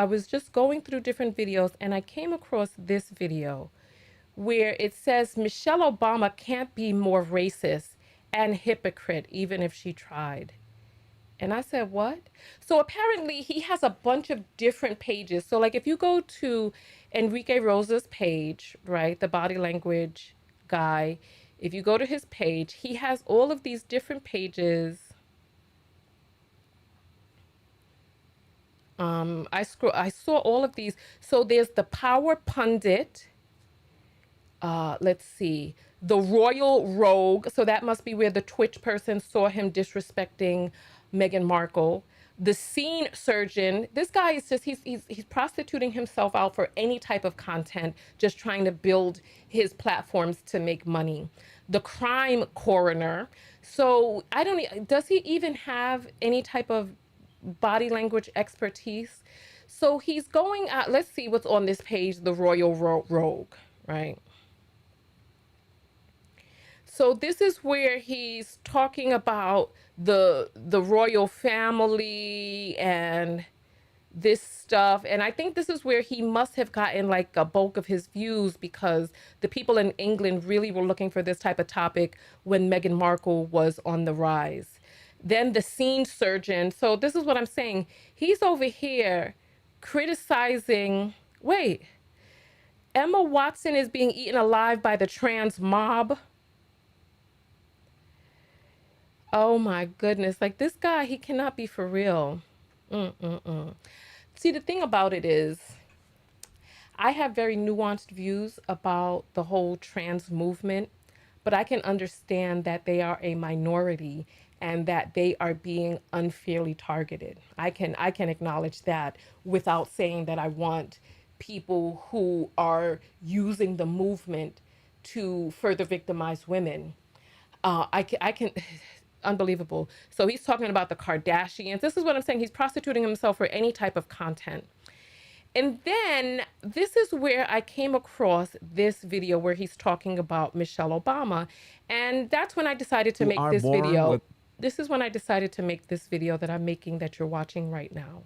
was just going through different videos and I came across this video where it says Michelle Obama can't be more racist and hypocrite even if she tried. And I said, what? So apparently he has a bunch of different pages. So like if you go to Enrique Rosas' page, right, the body language guy, if you go to his page, he has all of these different pages. I saw all of these. So there's the Power Pundit. Let's see. The Royal Rogue. So that must be where the Twitch person saw him disrespecting Meghan Markle. The Scene Surgeon. This guy is just, he's prostituting himself out for any type of content, just trying to build his platforms to make money. The Crime Coroner. So does he even have any type of body language expertise? So he's going at, let's see what's on this page, the Royal Rogue, right? So this is where he's talking about the royal family and this stuff. And I think this is where he must have gotten like a bulk of his views, because the people in England really were looking for this type of topic when Meghan Markle was on the rise. Then the Scene Surgeon. So this is what I'm saying. He's over here criticizing, wait, Emma Watson is being eaten alive by the trans mob. Oh my goodness. Like this guy, he cannot be for real. See, the thing about it is, I have very nuanced views about the whole trans movement, but I can understand that they are a minority and that they are being unfairly targeted. I can acknowledge that without saying that I want people who are using the movement to further victimize women. I can, unbelievable. So he's talking about the Kardashians. This is what I'm saying. He's prostituting himself for any type of content. And then this is where I came across this video where he's talking about Michelle Obama. And that's when I decided to You make are this born video. with This is when I decided to make this video that I'm making that you're watching right now.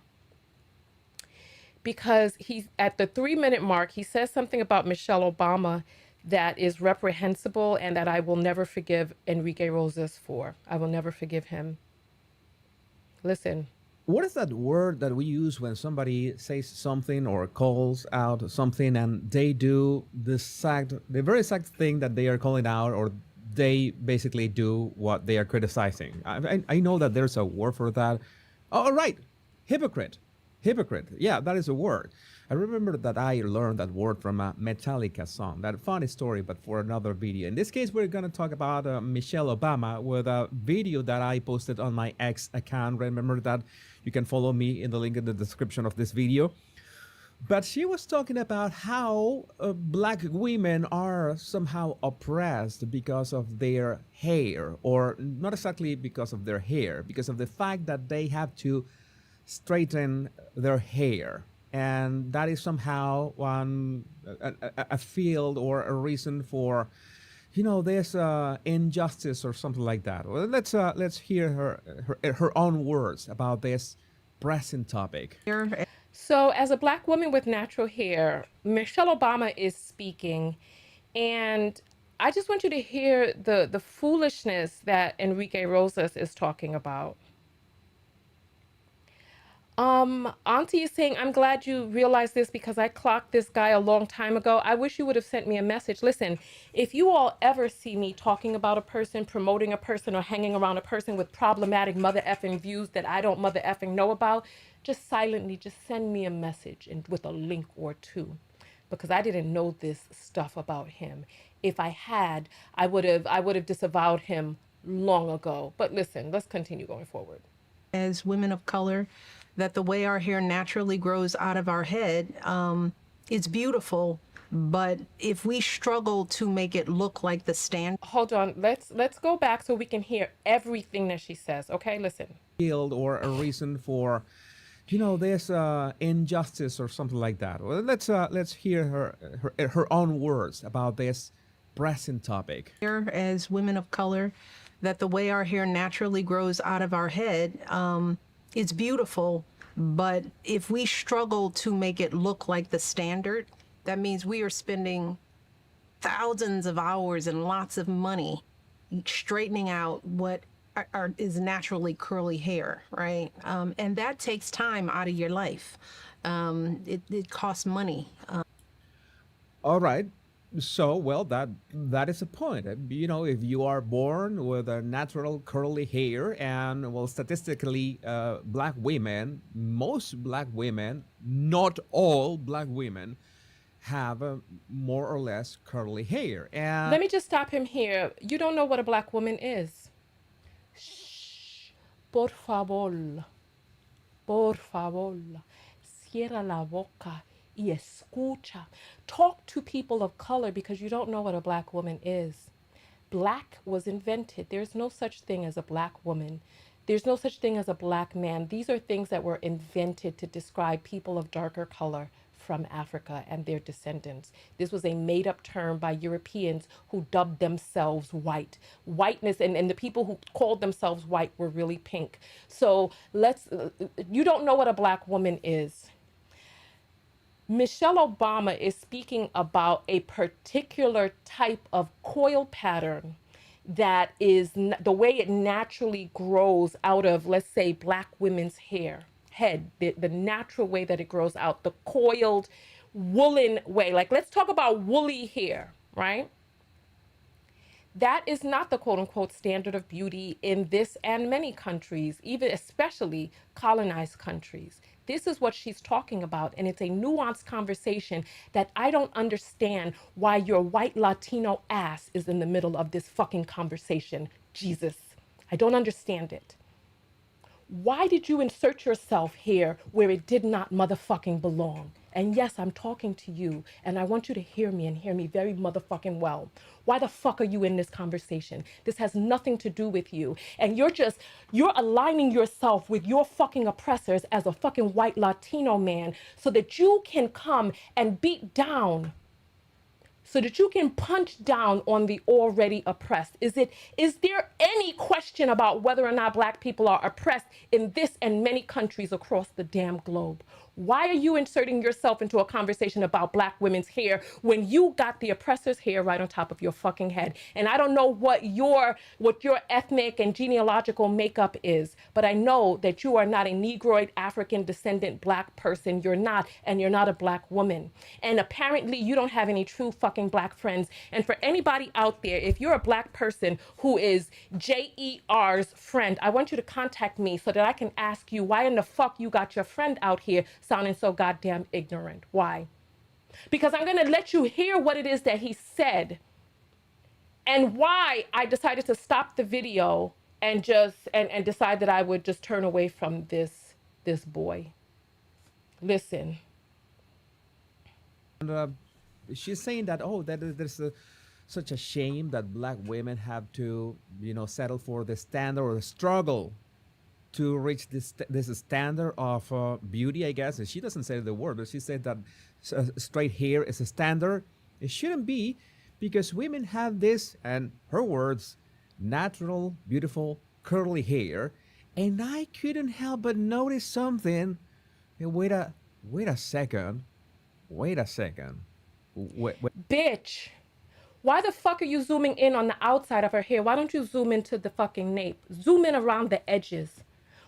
Because he's at the 3-minute mark, he says something about Michelle Obama that is reprehensible and that I will never forgive Enrique Rosas for. I will never forgive him. Listen. what is that word that we use when somebody says something or calls out something and they do the very exact thing that they are calling out, or they basically do what they are criticizing? I know that there's a word for that. Oh, right. Hypocrite. Hypocrite. Yeah, that is a word. I remember that I learned that word from a Metallica song. That funny story, but for another video. In this case, we're going to talk about Michelle Obama with a video that I posted on my X account. Remember that you can follow me in the link in the description of this video. But she was talking about how black women are somehow oppressed because of their hair, or not exactly because of their hair, because of the fact that they have to straighten their hair, and that is somehow a field or a reason for, there's injustice or something like that. Well, let's hear her own words about this present topic. So as a black woman with natural hair, Michelle Obama is speaking, and I just want you to hear the foolishness that Enrique Rosas is talking about. Auntie is saying, I'm glad you realized this because I clocked this guy a long time ago. I wish you would have sent me a message. Listen, if you all ever see me talking about a person, promoting a person, or hanging around a person with problematic mother effing views that I don't mother effing know about, just silently, just send me a message and with a link or two, because I didn't know this stuff about him. If I had, I would have disavowed him long ago. But listen, let's continue going forward. As women of color, that the way our hair naturally grows out of our head, it's beautiful, but if we struggle to make it look like the standard. Hold on, let's go back so we can hear everything that she says. Okay, listen. Field or a reason for, there's injustice or something like that. Well, let's hear her own words about this present topic. As women of color, that the way our hair naturally grows out of our head, it's beautiful, but if we struggle to make it look like the standard, that means we are spending thousands of hours and lots of money straightening out what is naturally curly hair, right? And that takes time out of your life. It costs money. All right. So, well, that is a point. If you are born with a natural curly hair, and, well, statistically, black women, most black women, not all black women, have a more or less curly hair. And let me just stop him here. You don't know what a black woman is. Shh. Por favor. Por favor. Cierra la boca. Y escucha. Talk to people of color, because you don't know what a black woman is. Black was invented. There's no such thing as a black woman. There's no such thing as a black man. These are things that were invented to describe people of darker color from Africa and their descendants. This was a made-up term by Europeans who dubbed themselves white. Whiteness, and the people who called themselves white were really pink. So you don't know what a black woman is. Michelle Obama is speaking about a particular type of coil pattern that is the way it naturally grows out of, let's say, black women's head, the natural way that it grows out, the coiled woolen way. Like, let's talk about woolly hair, right? That is not the quote unquote standard of beauty in this and many countries, even especially colonized countries. This is what she's talking about, and it's a nuanced conversation that I don't understand why your white Latino ass is in the middle of this fucking conversation. Jesus, I don't understand it. Why did you insert yourself here where it did not motherfucking belong? And yes, I'm talking to you, and I want you to hear me and hear me very motherfucking well. Why the fuck are you in this conversation? This has nothing to do with you. And you're aligning yourself with your fucking oppressors as a fucking white Latino man so that you can come and beat down, so that you can punch down on the already oppressed. Is there any question about whether or not Black people are oppressed in this and many countries across the damn globe? Why are you inserting yourself into a conversation about Black women's hair when you got the oppressor's hair right on top of your fucking head? And I don't know what your ethnic and genealogical makeup is, but I know that you are not a Negroid, African descendant Black person. You're not, and you're not a Black woman. And apparently you don't have any true fucking Black friends. And for anybody out there, if you're a Black person who is JER's friend, I want you to contact me so that I can ask you why in the fuck you got your friend out here sounding so goddamn ignorant. Why? Because I'm going to let you hear what it is that he said and why I decided to stop the video and and decide that I would just turn away from this boy. Listen. And she's saying that, oh, there's such a shame that Black women have to, settle for the standard or the struggle to reach this standard of beauty, I guess. And she doesn't say the word, but she said that straight hair is a standard. It shouldn't be, because women have this, and her words, natural, beautiful, curly hair. And I couldn't help but notice something. Hey, wait a second. Wait a second. Wait. Bitch, why the fuck are you zooming in on the outside of her hair? Why don't you zoom into the fucking nape? Zoom in around the edges.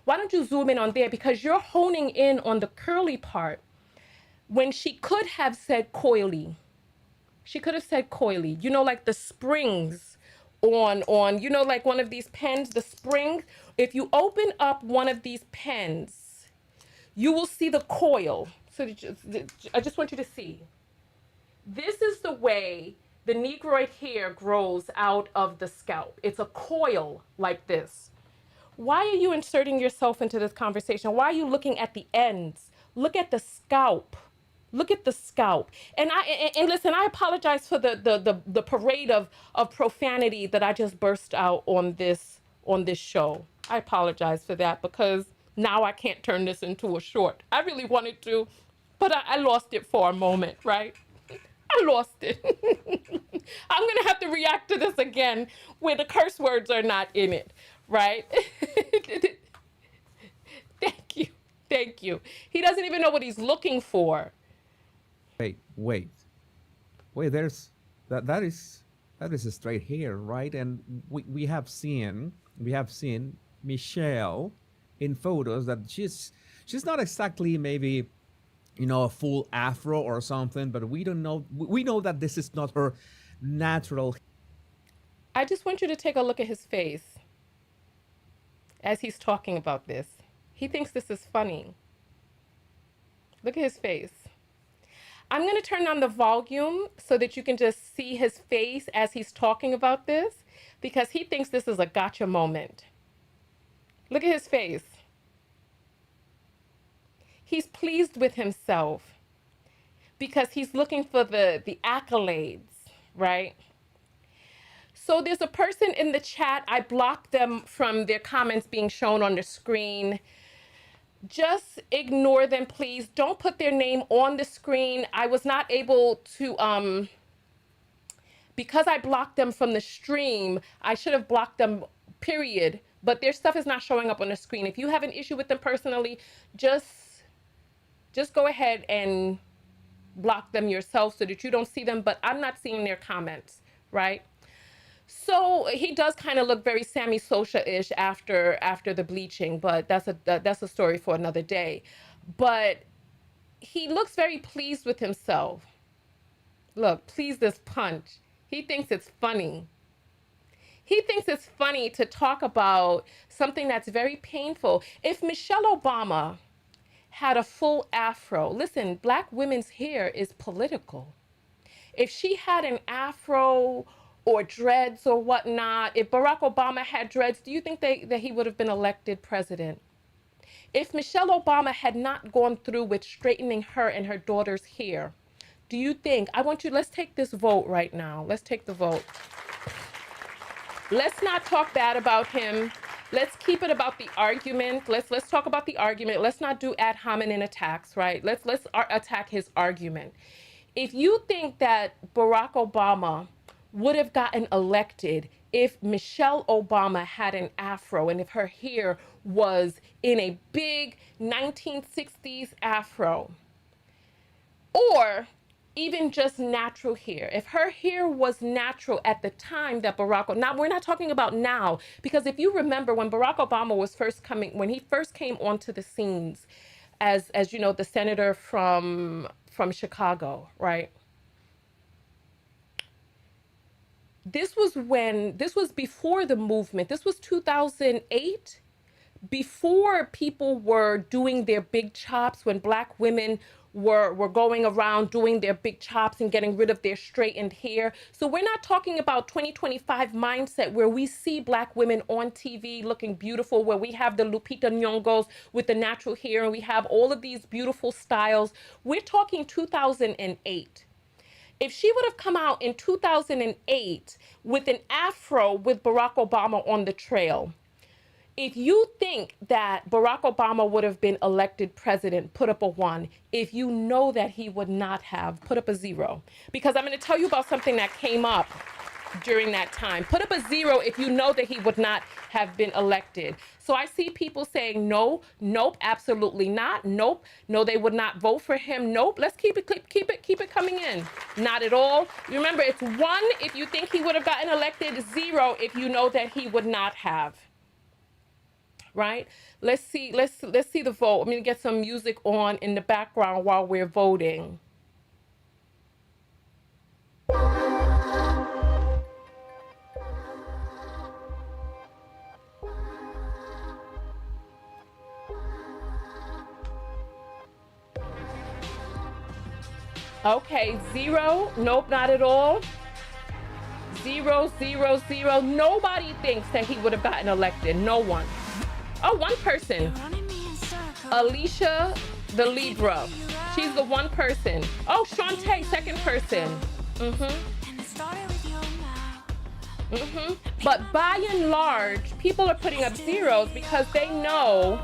Why don't you zoom in on there? Because you're honing in on the curly part when she could have said coily. She could have said coily. Like the springs on like one of these pens, the spring. If you open up one of these pens, you will see the coil. So I just want you to see. This is the way the Negroid hair grows out of the scalp. It's a coil like this. Why are you inserting yourself into this conversation? Why are you looking at the ends? Look at the scalp. Look at the scalp. And listen, I apologize for the parade of profanity that I just burst out on this show. I apologize for that, because now I can't turn this into a short. I really wanted to, but I lost it for a moment, right? I lost it. I'm going to have to react to this again where the curse words are not in it, right? Thank you. He doesn't even know what he's looking for. Wait. There's that is a straight hair, right? And we have seen Michelle in photos that she's not exactly maybe a full afro or something, but we don't know. We know that this is not her natural. I just want you to take a look at his face as he's talking about this. He thinks this is funny. Look at his face. I'm going to turn on the volume so that you can just see his face as he's talking about this, because he thinks this is a gotcha moment. Look at his face. He's pleased with himself because he's looking for the accolades, right? So there's a person in the chat. I blocked them from their comments being shown on the screen. Just ignore them, please. Don't put their name on the screen. I was not able to, because I blocked them from the stream, I should have blocked them, period. But their stuff is not showing up on the screen. If you have an issue with them personally, just go ahead and block them yourself so that you don't see them, but I'm not seeing their comments, right? So he does kind of look very Sammy Sosa-ish after the bleaching, but that's a story for another day. But he looks very pleased with himself. Look, please, this punch. He thinks it's funny. He thinks it's funny to talk about something that's very painful. If Michelle Obama had a full afro, listen, Black women's hair is political. If she had an afro or dreads or whatnot, if Barack Obama had dreads, do you think that he would have been elected president? If Michelle Obama had not gone through with straightening her and her daughter's hair, do you think, let's take this vote right now. Let's take the vote. Let's not talk bad about him. Let's keep it about the argument. Let's talk about the argument. Let's not do ad hominem attacks, right? Let's attack his argument. If you think that Barack Obama would have gotten elected if Michelle Obama had an afro and if her hair was in a big 1960s afro, or even just natural hair. If her hair was natural at the time that now we're not talking about now, because if you remember when Barack Obama was when he first came onto the scenes as you know, the senator from Chicago, right? This was before the movement. This was 2008, before people were doing their big chops, when Black women were going around doing their big chops and getting rid of their straightened hair. So we're not talking about 2025 mindset where we see Black women on TV looking beautiful, where we have the Lupita Nyong'os with the natural hair and we have all of these beautiful styles. We're talking 2008. If she would have come out in 2008 with an afro with Barack Obama on the trail, if you think that Barack Obama would have been elected president, put up a 1. If you know that he would not have, put up a 0. Because I'm going to tell you about something that came up during that time. Put up a 0 if you know that he would not have been elected. So I see people saying no, nope, absolutely not, nope, no, they would not vote for him, nope. Let's keep it coming in. Not at all. Remember, it's 1 if you think he would have gotten elected, 0 if you know that he would not have. Right? Let's see the vote. I'm gonna get some music on in the background while we're voting. Okay, 0, nope, not at all. 0, 0, 0. Nobody thinks that he would have gotten elected. No one. Oh, one person. Alicia the Libra. She's the one person. Oh, Shantae, second person. But by and large, people are putting up 0s because they know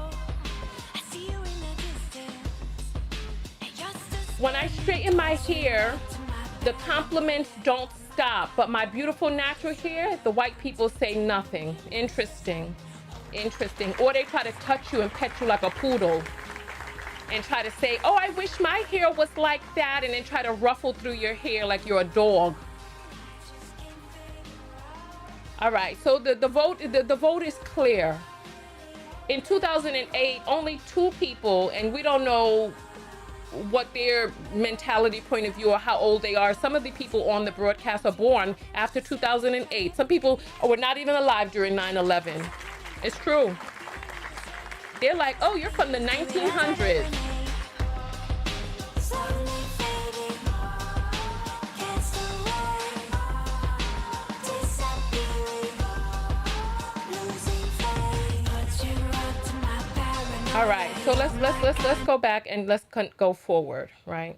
when I straighten my hair, the compliments don't stop. But my beautiful natural hair, the white people say nothing. Interesting. Or they try to touch you and pet you like a poodle and try to say, oh, I wish my hair was like that, and then try to ruffle through your hair like you're a dog. All right, so the vote is clear. In 2008, only 2 people, and we don't know what their mentality point of view or how old they are. Some of the people on the broadcast are born after 2008. Some people were not even alive during 9/11. It's true. They're like, oh, you're from the 1900s. All right, so let's go back and let's go forward, right?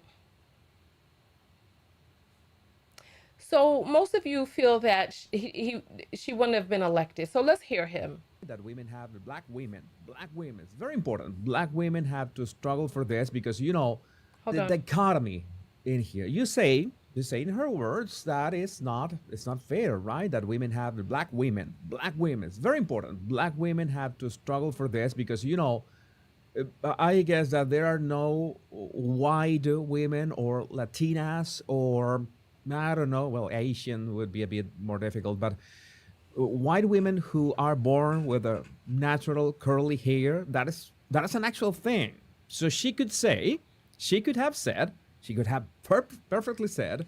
So most of you feel that she wouldn't have been elected. So let's hear him. That women have, Black women, it's very important. Black women have to struggle for this because, you know, the dichotomy in here. You say in her words that it's not fair, right? That women have, Black women, it's very important. Black women have to struggle for this because, you know, I guess that there are no white women or Latinas or, I don't know, well, Asian would be a bit more difficult, but white women who are born with a natural curly hair, that is an actual thing. So she could have perfectly said,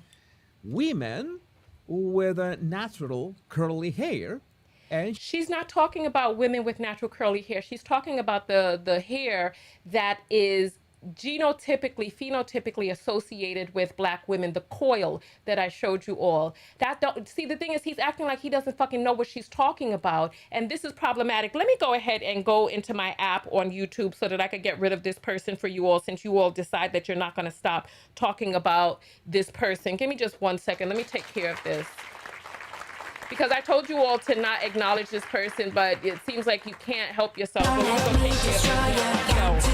women with a natural curly hair. And she's not talking about women with natural curly hair. She's talking about the hair that is phenotypically associated with black women, the coil that I showed you all. See, the thing is, he's acting like he doesn't fucking know what she's talking about, and this is problematic. Let me go ahead and go into my app on YouTube so that I could get rid of this person for you all, since you all decide that you're not going to stop talking about this person. Give me just 1 second. Let me take care of this. Because I told you all to not acknowledge this person, but it seems like you can't help yourself. So let me go take care of this.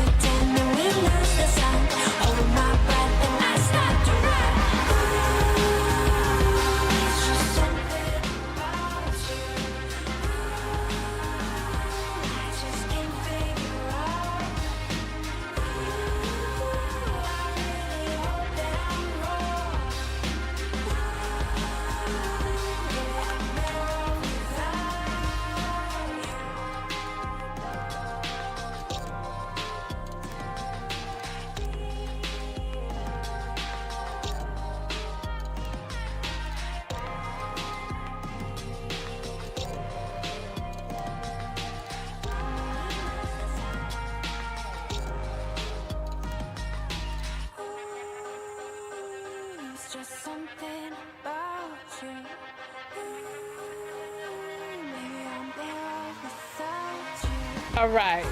All right.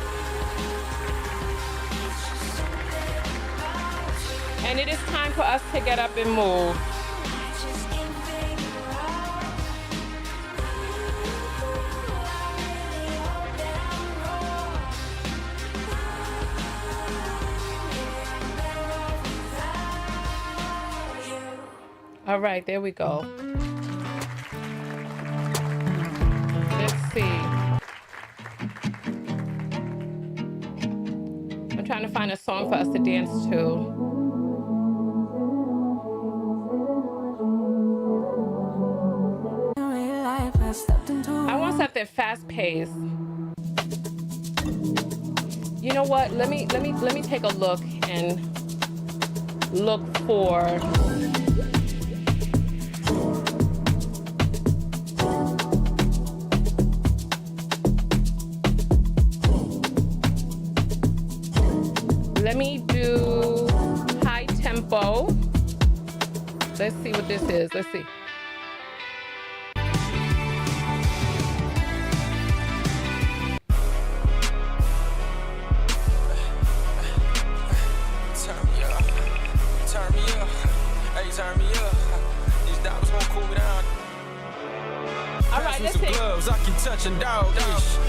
And it is time for us to get up and move. All right, there we go. Let's see. I'm trying to find a song for us to dance to. I want something fast paced. You know what? Let me take a look and look for let me do high tempo. Let's see what this is. Let's see. Touching dog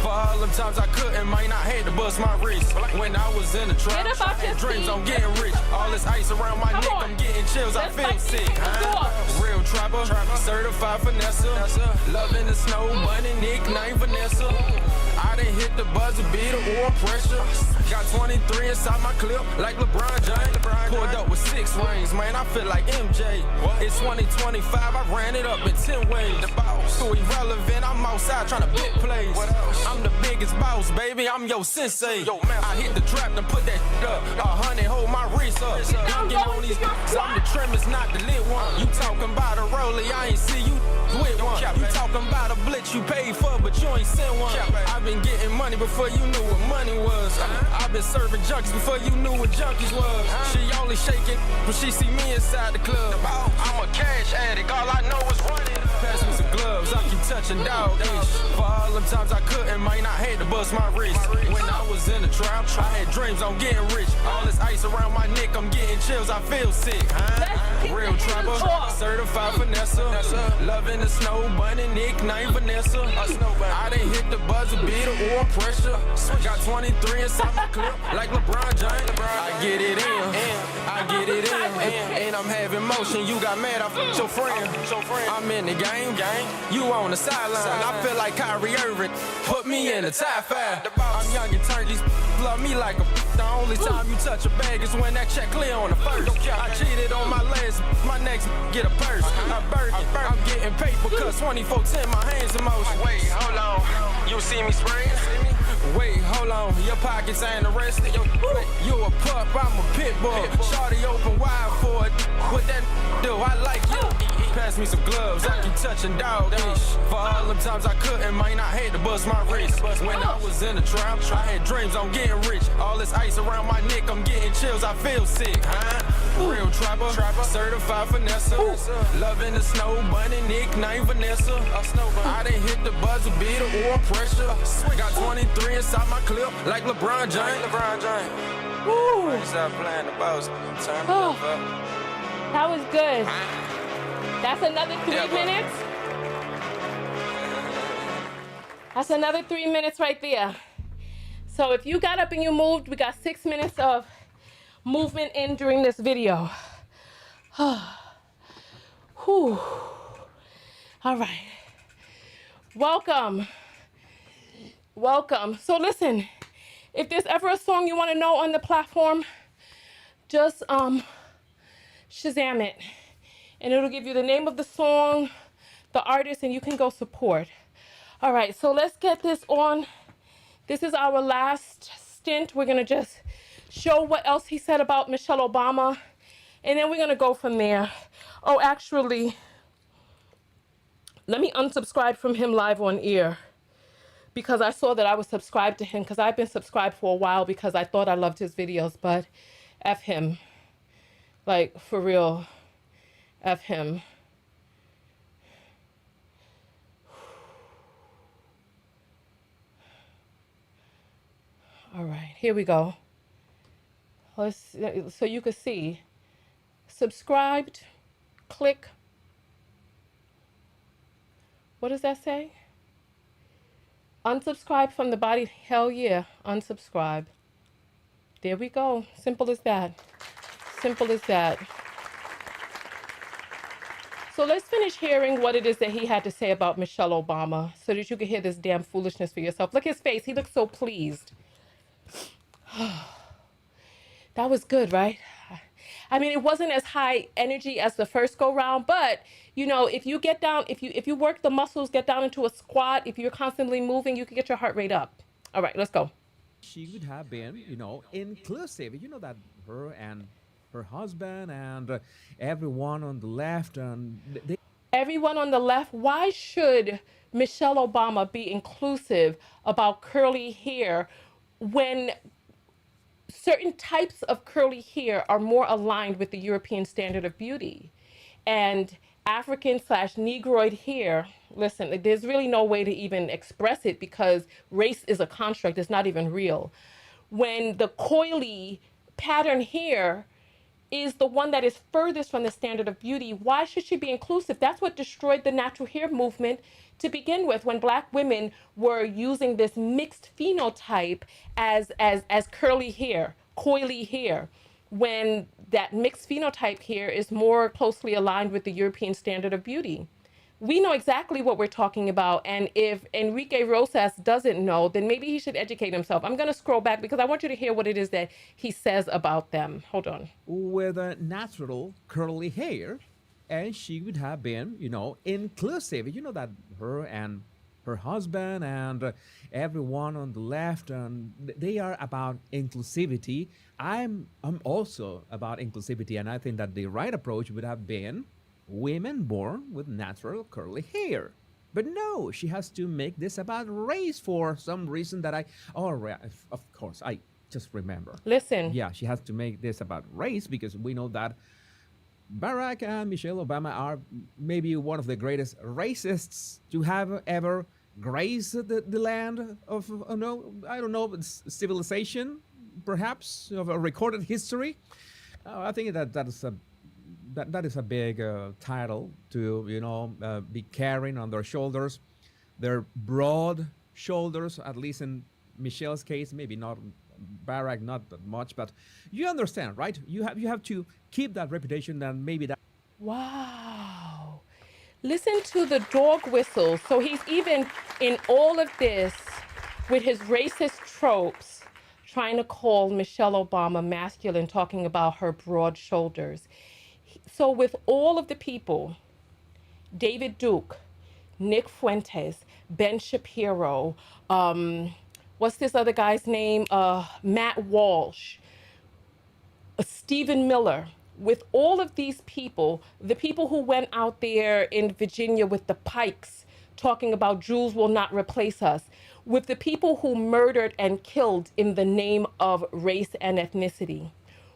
for all them times I couldn't, might not had to bust my wrist. When I was in the trap, I had dreams on getting rich. All this ice around my neck, I'm getting chills, I feel sick. Real trapper, certified finesse. Loving the snow bunny, nickname Vanessa. I done hit the buzzer beater or pressure. Got 23 inside my clip like LeBron James. Pulled up with 6 rings, man, I feel like MJ. It's 2025, I ran it up in 10 ways. Too irrelevant, I'm outside trying to big plays. I'm the biggest boss, baby, I'm your sensei. I hit the trap and put that up. 100, hold my wrist up. Dunking on these, I'm the trimmers, not the lit one. You talking about a rollie, I ain't see you with one. You talking about a blitz you paid for, but you ain't sent one. I've been getting money before you knew what money was. I've been serving junkies before you knew what junkies was. She only shaking when she see me inside the club. I'm a cash addict, all I know is running. Pass me some gloves, I keep touching dog ish. For all them times I couldn't, might not had to bust my wrist. When I was in the trap, I had dreams on getting rich. All this ice around my neck, I'm getting chills, I feel sick. Real trapper, certified finesse. Loving the snow bunny, nickname Vanessa. I done hit the buzzer beater or pressure. Got 23 inside my clip like LeBron James. I get it in, I get it in. And I'm having motion, you got mad, I fucked your friend. I'm in the game, you on the sideline. I feel like Kyrie Irving, put me in a tie five. I'm young and turned, these love me like a. The only time you touch a bag is when that check clear on the first. I cheated on my last, my next get a purse. I'm getting paper cause 24/10, my hands in motion. Wait, hold on, you see me spraying? Wait, hold on, your pockets ain't arrested. You a pup, I'm a pit bull. Shorty open wide for it. What that do? I like you. Pass me some gloves, I keep touching dog ish. For all them times I couldn't, might not had to bust my wrist. When I was in the trap, I had dreams on getting rich. All this ice around my neck, I'm getting chills, I feel sick, huh? Real trapper, certified finesse. Loving the snow bunny, nickname Vanessa. I done hit the buzzer beater or pressure. Got 23 inside my clip, like LeBron James. Stop playing the boss. Turn me up. That was good. That's another 3 minutes. That's another 3 minutes right there. So if you got up and you moved, we got 6 minutes of movement in during this video. Whew. All right. Welcome. Welcome. So listen, if there's ever a song you want to know on the platform, just Shazam it. And it'll give you the name of the song, the artist, and you can go support. All right, so let's get this on. This is our last stint. We're gonna just show what else he said about Michelle Obama, and then we're gonna go from there. Oh, actually, let me unsubscribe from him live on air, because I saw that I was subscribed to him, because I've been subscribed for a while because I thought I loved his videos, but F him. Like, for real, F him. All right, here we go. Let's, so you can see. Subscribed, click. What does that say? Unsubscribe from the body. Hell yeah, unsubscribe. There we go. Simple as that. Simple as that. So let's finish hearing what it is that he had to say about Michelle Obama so that you can hear this damn foolishness for yourself. Look at his face. He looks so pleased. That was good, right? I mean, it wasn't as high energy as the first go round, but you know, if you get down, if you work the muscles, get down into a squat, if you're constantly moving, you can get your heart rate up. All right, let's go. She would have been, you know, inclusive. You know that her and her husband and everyone on the left and everyone on the left. Why should Michelle Obama be inclusive about curly hair when certain types of curly hair are more aligned with the European standard of beauty? And African/Negroid hair, listen, there's really no way to even express it because race is a construct, it's not even real. When the coily pattern hair is the one that is furthest from the standard of beauty, why should she be inclusive? That's what destroyed the natural hair movement to begin with, when Black women were using this mixed phenotype as curly hair, coily hair, when that mixed phenotype hair is more closely aligned with the European standard of beauty. We know exactly what we're talking about, and if Enrique Rosas doesn't know, then maybe he should educate himself. I'm gonna scroll back because I want you to hear what it is that he says about them. Hold on. with a natural curly hair, and she would have been, you know, inclusive. You know that her and her husband and everyone on the left, and they are about inclusivity. I'm also about inclusivity, and I think that the right approach would have been women born with natural curly hair. But no, she has to make this about race for some reason that of course, I just remember. Listen. Yeah, she has to make this about race because we know that Barack and Michelle Obama are maybe one of the greatest racists to have ever graced the land of, I don't know, civilization, perhaps, of a recorded history. I think that is a big title to, be carrying on their shoulders. Their broad shoulders, at least in Michelle's case, maybe not Barack, not that much, but you understand, right? You have to keep that reputation, and maybe that. Wow. Listen to the dog whistles. So he's even in all of this with his racist tropes, trying to call Michelle Obama masculine, talking about her broad shoulders. So with all of the people, David Duke, Nick Fuentes, Ben Shapiro, what's this other guy's name? Matt Walsh, Stephen Miller. With all of these people, the people who went out there in Virginia with the pikes talking about Jews will not replace us. with the people who murdered and killed in the name of race and ethnicity,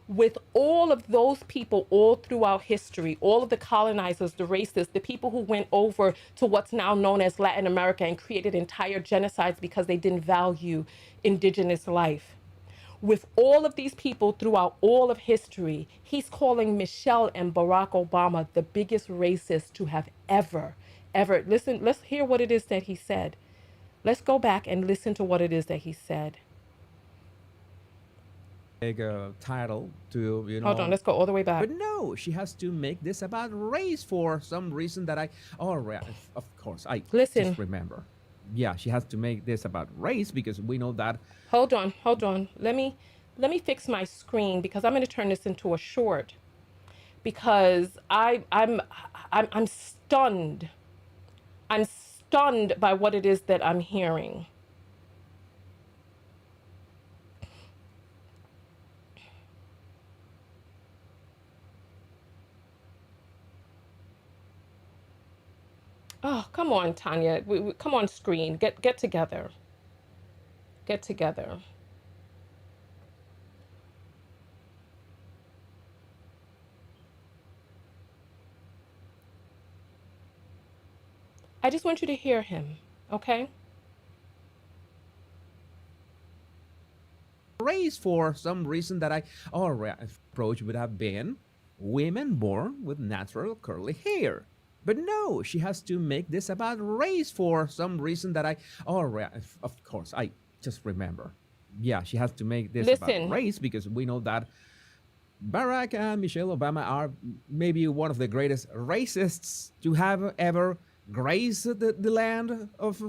with all of those people all throughout history, all of the colonizers, the racists, the people who went over to what's now known as Latin America and created entire genocides because they didn't value indigenous life. With all of these people throughout all of history, he's calling Michelle and Barack Obama the biggest racists to have ever. Listen, let's hear what it is that he said. Let's go back and listen to what it is that he said. Big title to, Hold on, let's go all the way back. But no, she has to make this about race for some reason that of course, I just remember. Yeah, she has to make this about race because we know that. Hold on. Let me fix my screen because I'm going to turn this into a short because I'm stunned. I'm stunned by what it is that I'm hearing. Oh, come on, Tonya. Come on, screen. Get together. Get together. I just want you to hear him, okay? Race for some reason that approach would have been women born with natural curly hair. But no, she has to make this about race for some reason that of course, I just remember. Yeah, she has to make this about race because we know that Barack and Michelle Obama are maybe one of the greatest racists to have ever graced the land of,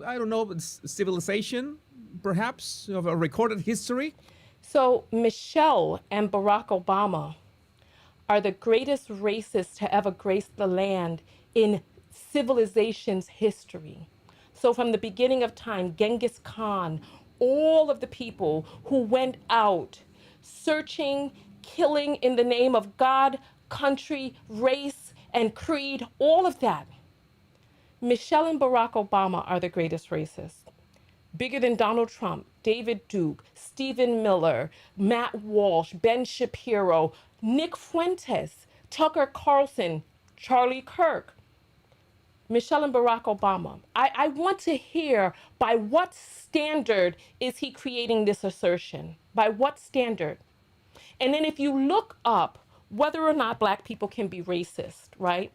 I don't know, civilization, perhaps, of a recorded history. So Michelle and Barack Obama are the greatest racists to ever grace the land in civilization's history. So from the beginning of time, Genghis Khan, all of the people who went out searching, killing in the name of God, country, race, and creed, all of that. Michelle and Barack Obama are the greatest racists. Bigger than Donald Trump, David Duke, Stephen Miller, Matt Walsh, Ben Shapiro, Nick Fuentes, Tucker Carlson, Charlie Kirk. Michelle and Barack Obama. I want to hear by what standard is he creating this assertion? By what standard? And then if you look up whether or not Black people can be racist, right?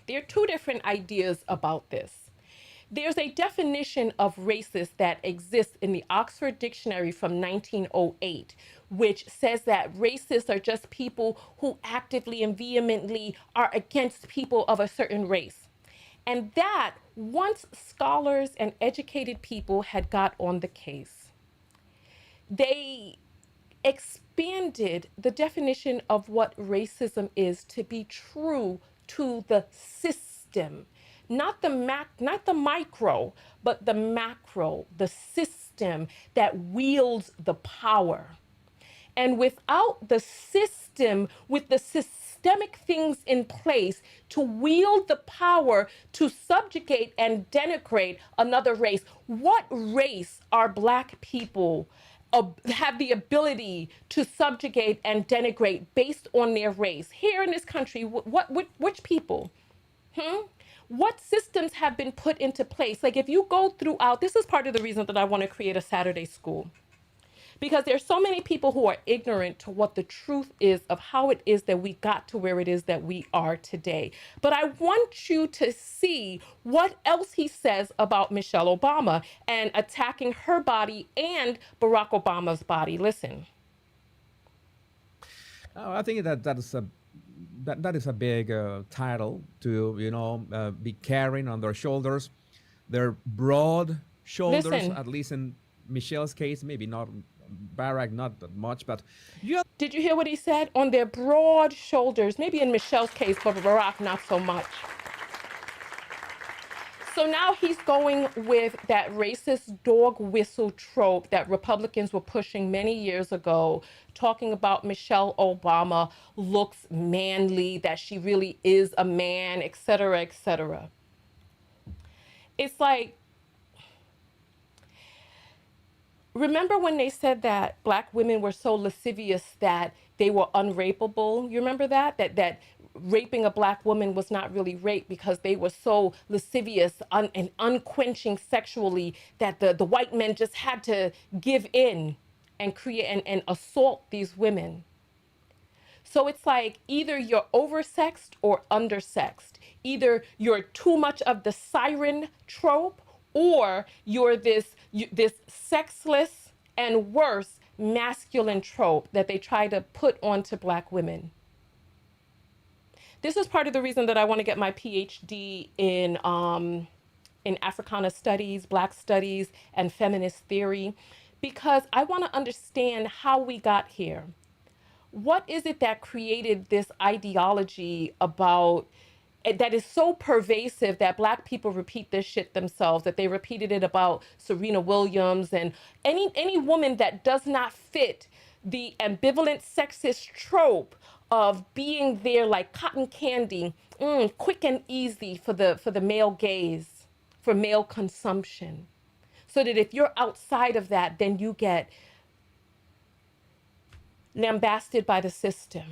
There are two different ideas about this. There's a definition of racist that exists in the Oxford Dictionary from 1908, which says that racists are just people who actively and vehemently are against people of a certain race. And that, once scholars and educated people had got on the case, they expanded the definition of what racism is to be true to the system. Not the micro, but the macro, the system that wields the power. And without the system, with the systemic things in place to wield the power to subjugate and denigrate another race, what race are Black people have the ability to subjugate and denigrate based on their race? Here in this country, which people? What systems have been put into place? Like if you go throughout, this is part of the reason that I want to create a Saturday school. Because there's so many people who are ignorant to what the truth is of how it is that we got to where it is that we are today. But I want you to see what else he says about Michelle Obama and attacking her body and Barack Obama's body. Listen. I think that is a big title to be carrying on their shoulders. Their broad shoulders, at least in Michelle's case, maybe not Barack, not that much, but did you hear what he said? On their broad shoulders, maybe in Michelle's case, but Barack not so much. So now he's going with that racist dog whistle trope that Republicans were pushing many years ago, talking about Michelle Obama looks manly, that she really is a man, etc., etc. It's like, Remember when they said that black women were so lascivious that they were unrapeable? You remember that? That raping a black woman was not really rape because they were so lascivious and unquenching sexually that the white men just had to give in and create and assault these women. So it's like either you're oversexed or undersexed. Either you're too much of the siren trope, or you're this sexless and worse masculine trope that they try to put onto black women. This is part of the reason that I want to get my PhD in Africana studies, black studies, and feminist theory, because I want to understand how we got here. What is it that created this ideology about that is so pervasive that black people repeat this shit themselves, that they repeated it about Serena Williams and any woman that does not fit the ambivalent sexist trope of being there like cotton candy, quick and easy for the male gaze, for male consumption. So that if you're outside of that, then you get lambasted by the system.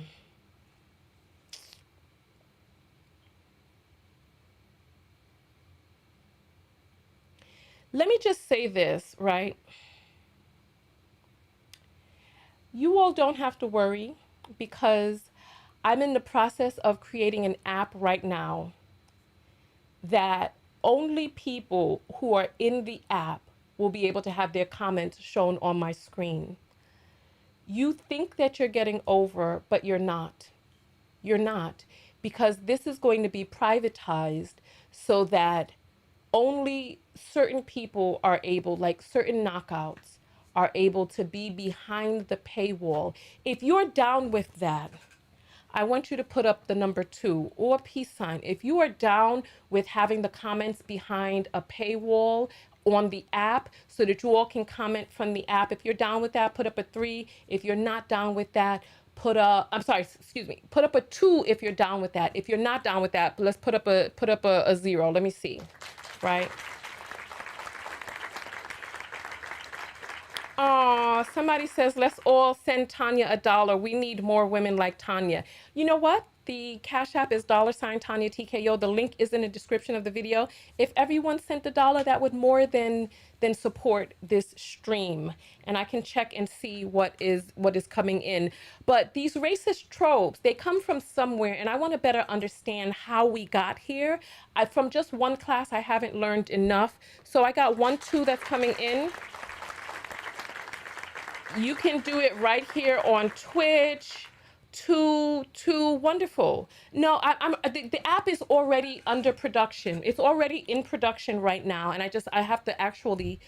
Let me just say this, right? You all don't have to worry, because I'm in the process of creating an app right now that only people who are in the app will be able to have their comments shown on my screen. You think that you're getting over, but you're not. You're not, because this is going to be privatized so that only certain people are able, like certain knockouts, are able to be behind the paywall. If you're down with that, I want you to put up the number 2 or peace sign. If you are down with having the comments behind a paywall on the app so that you all can comment from the app, if you're down with that, put up a 3. If you're not down with that, put up a 2 if you're down with that. If you're not down with that, let's put up a 0. Let me see. Right? Oh, somebody says, let's all send Tonya $1. We need more women like Tonya. You know what? The Cash App is $Tonya TKO. The link is in the description of the video. If everyone sent $1, that would more than support this stream. And I can check and see what is coming in. But these racist tropes, they come from somewhere, and I want to better understand how we got here. From just one class, I haven't learned enough. So I got 1, 2 that's coming in. You can do it right here on Twitch. 2, wonderful. No, the app is already under production. It's already in production right now, and I have to actually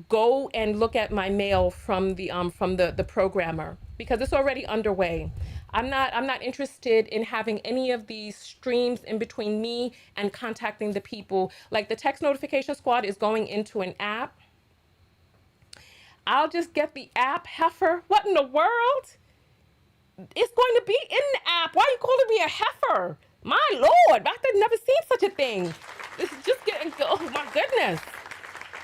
go and look at my mail from the programmer, because it's already underway. I'm not interested in having any of these streams in between me and contacting the people. Like the text notification squad is going into an app. I'll just get the app, heifer. What in the world? It's going to be in the app. Why are you calling me a heifer? My Lord, I've never seen such a thing. This is just getting, oh my goodness.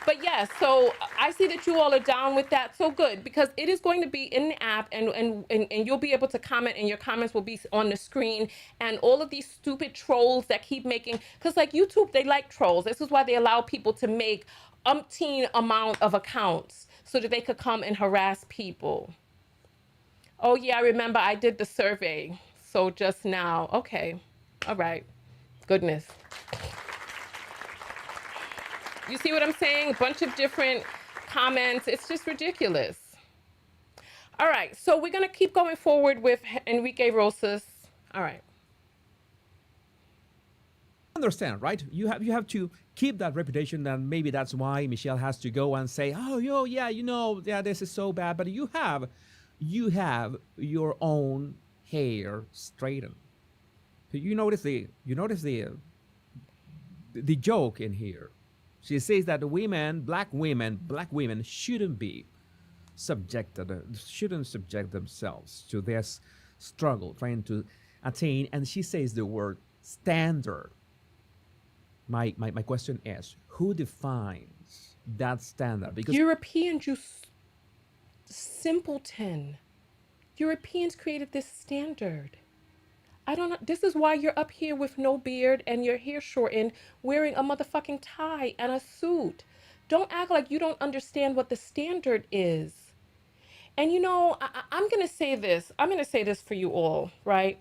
But yes, so I see that you all are down with that. So good, because it is going to be in the app, and you'll be able to comment, and your comments will be on the screen. And all of these stupid trolls that keep making, because like YouTube, they like trolls. This is why they allow people to make umpteen amount of accounts so that they could come and harass people. Oh yeah, I remember I did the survey. So just now, okay, all right, goodness. You see what I'm saying? A bunch of different comments. It's just ridiculous. All right, so we're gonna keep going forward with Enrique Rosas. All right. Understand, right? You have to keep that reputation, and maybe that's why Michelle has to go and say, oh, yeah, this is so bad. But you have your own hair straightened. You notice the joke in here. She says that black women shouldn't subject themselves to this struggle trying to attain, and she says the word standard. My question is, who defines that standard? Because European juice. Simpleton. Europeans created this standard. I don't know. This is why you're up here with no beard and your hair shortened, wearing a motherfucking tie and a suit. Don't act like you don't understand what the standard is. And you know, I'm going to say this. I'm going to say this for you all, right?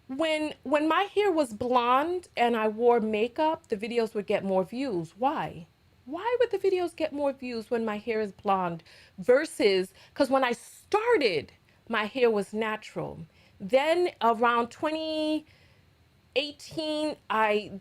When my hair was blonde and I wore makeup, the videos would get more views. Why? Why would the videos get more views when my hair is blonde versus, because when I started, my hair was natural. Then around 2018, I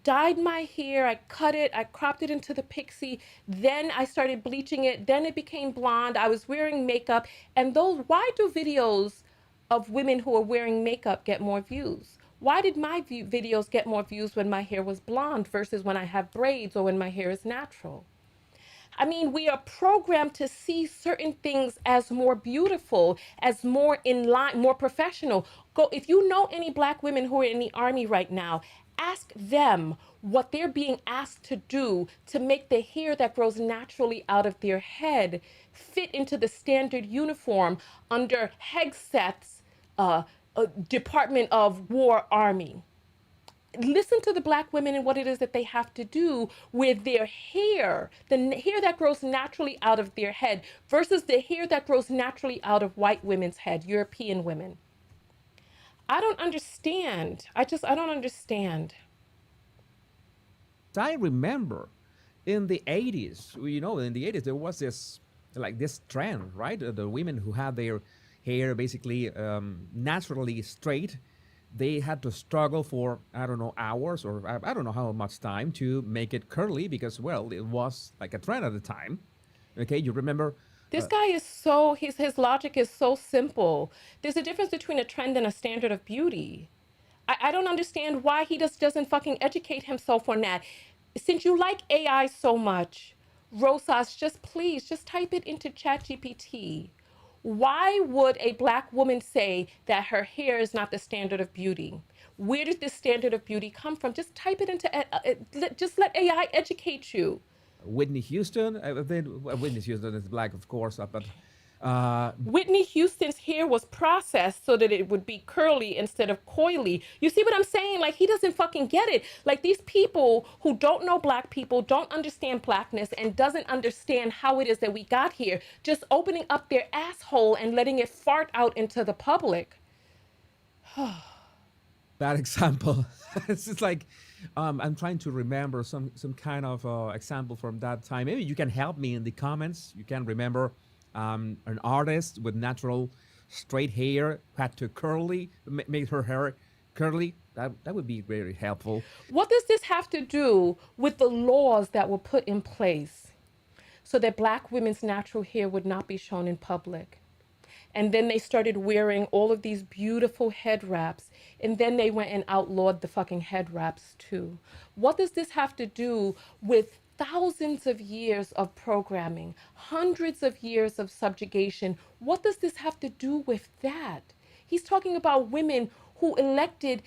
dyed my hair, I cut it, I cropped it into the pixie, then I started bleaching it, then it became blonde, I was wearing makeup, and why do videos of women who are wearing makeup get more views? Why did my videos get more views when my hair was blonde versus when I have braids or when my hair is natural? I mean, we are programmed to see certain things as more beautiful, as more in line, more professional. If you know any Black women who are in the army right now, ask them what they're being asked to do to make the hair that grows naturally out of their head fit into the standard uniform under Hegseth's Department of War Army. Listen to the Black women and what it is that they have to do with their hair, the hair that grows naturally out of their head versus the hair that grows naturally out of white women's head, European women. I don't understand. I don't understand. I remember in the 80s, you know, in the 80s, there was this trend, right? The women who had their hair basically naturally straight, they had to struggle for, I don't know, hours or I don't know how much time to make it curly because, well, it was like a trend at the time. Okay, you remember? This guy is so, his logic is so simple. There's a difference between a trend and a standard of beauty. I don't understand why he doesn't fucking educate himself on that. Since you like AI so much, Rosas, please type it into ChatGPT. Why would a Black woman say that her hair is not the standard of beauty? Where did this standard of beauty come from? Just type it into, just let AI educate you. Whitney Houston, Whitney Houston is Black, of course, but Whitney Houston's hair was processed so that it would be curly instead of coily. You see what I'm saying? Like, he doesn't fucking get it. Like, these people who don't know Black people, don't understand Blackness, and doesn't understand how it is that we got here, just opening up their asshole and letting it fart out into the public. Bad example. It's just like, I'm trying to remember some kind of example from that time. Maybe you can help me in the comments. You can remember an artist with natural straight hair had to make her hair curly. That would be very helpful. What does this have to do with the laws that were put in place so that Black women's natural hair would not be shown in public? And then they started wearing all of these beautiful head wraps. And then they went and outlawed the fucking head wraps too. What does this have to do with thousands of years of programming, hundreds of years of subjugation? What does this have to do with that? He's talking about women who elected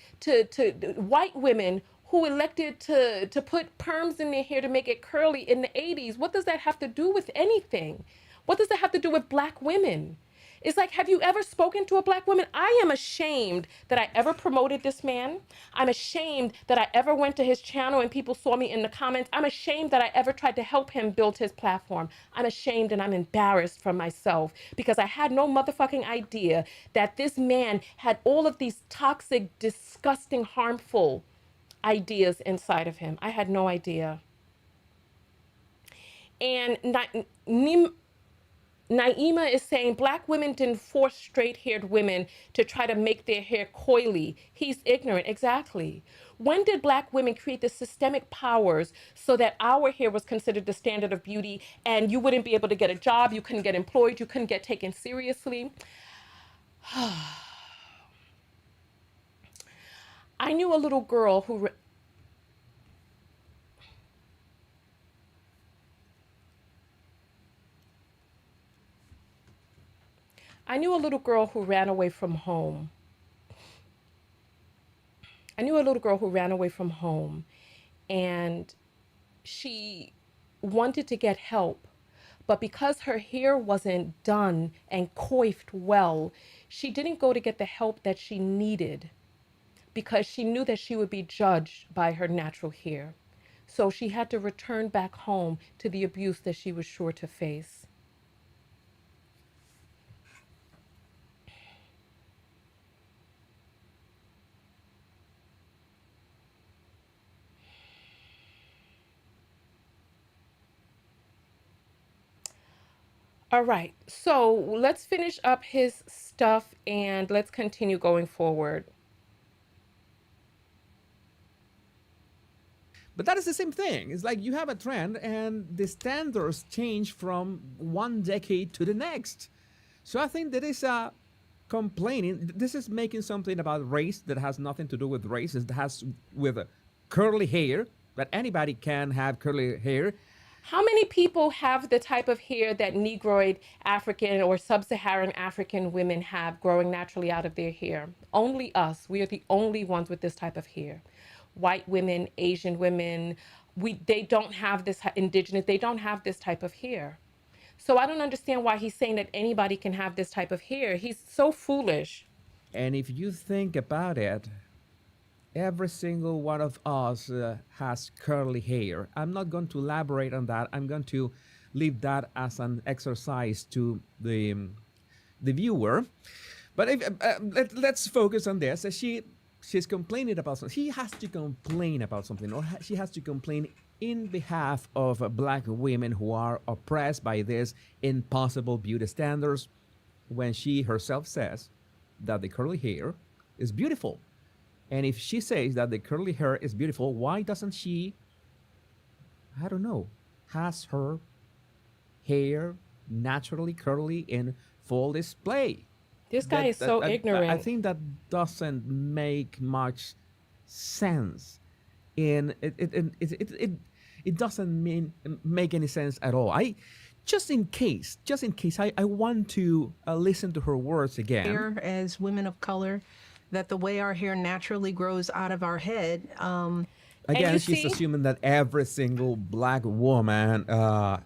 white women who elected to put perms in their hair to make it curly in the 80s. What does that have to do with anything? What does that have to do with Black women? It's like, have you ever spoken to a Black woman? I am ashamed that I ever promoted this man. I'm ashamed that I ever went to his channel and people saw me in the comments. I'm ashamed that I ever tried to help him build his platform. I'm ashamed and I'm embarrassed for myself because I had no motherfucking idea that this man had all of these toxic, disgusting, harmful ideas inside of him. I had no idea. And Naima is saying Black women didn't force straight-haired women to try to make their hair coily. He's ignorant. Exactly. When did Black women create the systemic powers so that our hair was considered the standard of beauty and you wouldn't be able to get a job, you couldn't get employed, you couldn't get taken seriously? I knew a little girl who ran away from home. And she wanted to get help, But because her hair wasn't done and coiffed well, she didn't go to get the help that she needed because she knew that she would be judged by her natural hair. So she had to return back home to the abuse that she was sure to face. All right, so let's finish up his stuff and let's continue going forward. But that is the same thing. It's like you have a trend and the standards change from one decade to the next. So I think that is complaining. This is making something about race that has nothing to do with race. It has with curly hair, that anybody can have curly hair. How many people have the type of hair that Negroid African or sub-Saharan African women have growing naturally out of their hair? Only us. We are the only ones with this type of hair. White women, Asian women, they don't have this, indigenous, they don't have this type of hair. So I don't understand why he's saying that anybody can have this type of hair. He's so foolish. And if you think about it, every single one of us has curly hair. I'm not going to elaborate on that. I'm going to leave that as an exercise to the viewer. But let's focus on this. She's complaining about something. She has to complain about something, or she has to complain in behalf of black women who are oppressed by these impossible beauty standards, when she herself says that the curly hair is beautiful. And if she says that the curly hair is beautiful, why doesn't she, I don't know, has her hair naturally curly in full display? This guy is so ignorant. I think that doesn't make much sense. It doesn't make any sense at all. Just in case, I want to listen to her words again. Here, as women of color, that the way our hair naturally grows out of our head. Again, she's assuming that every single black woman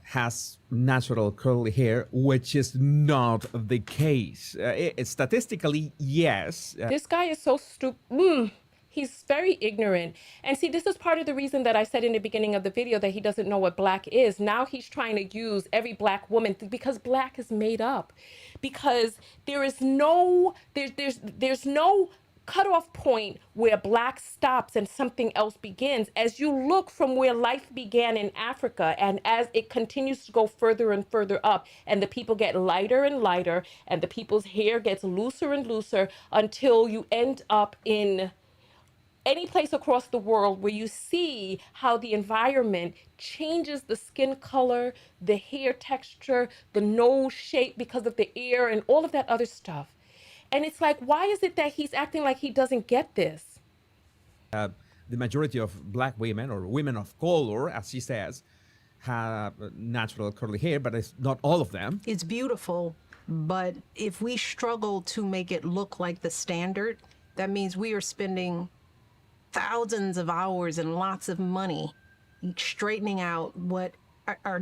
has natural curly hair, which is not the case. Statistically, yes. This guy is so stupid. He's very ignorant. And see, this is part of the reason that I said in the beginning of the video that he doesn't know what black is. Now he's trying to use every black woman because black is made up. Because there is no, there's no cutoff point where black stops and something else begins. As you look from where life began in Africa, and as it continues to go further and further up, and the people get lighter and lighter, and the people's hair gets looser and looser, until you end up in any place across the world where you see how the environment changes the skin color, the hair texture, the nose shape because of the air and all of that other stuff. And it's like, why is it that he's acting like he doesn't get this? The majority of black women, or women of color, as she says, have natural curly hair, but it's not all of them. It's beautiful, but if we struggle to make it look like the standard, that means we are spending thousands of hours and lots of money straightening out what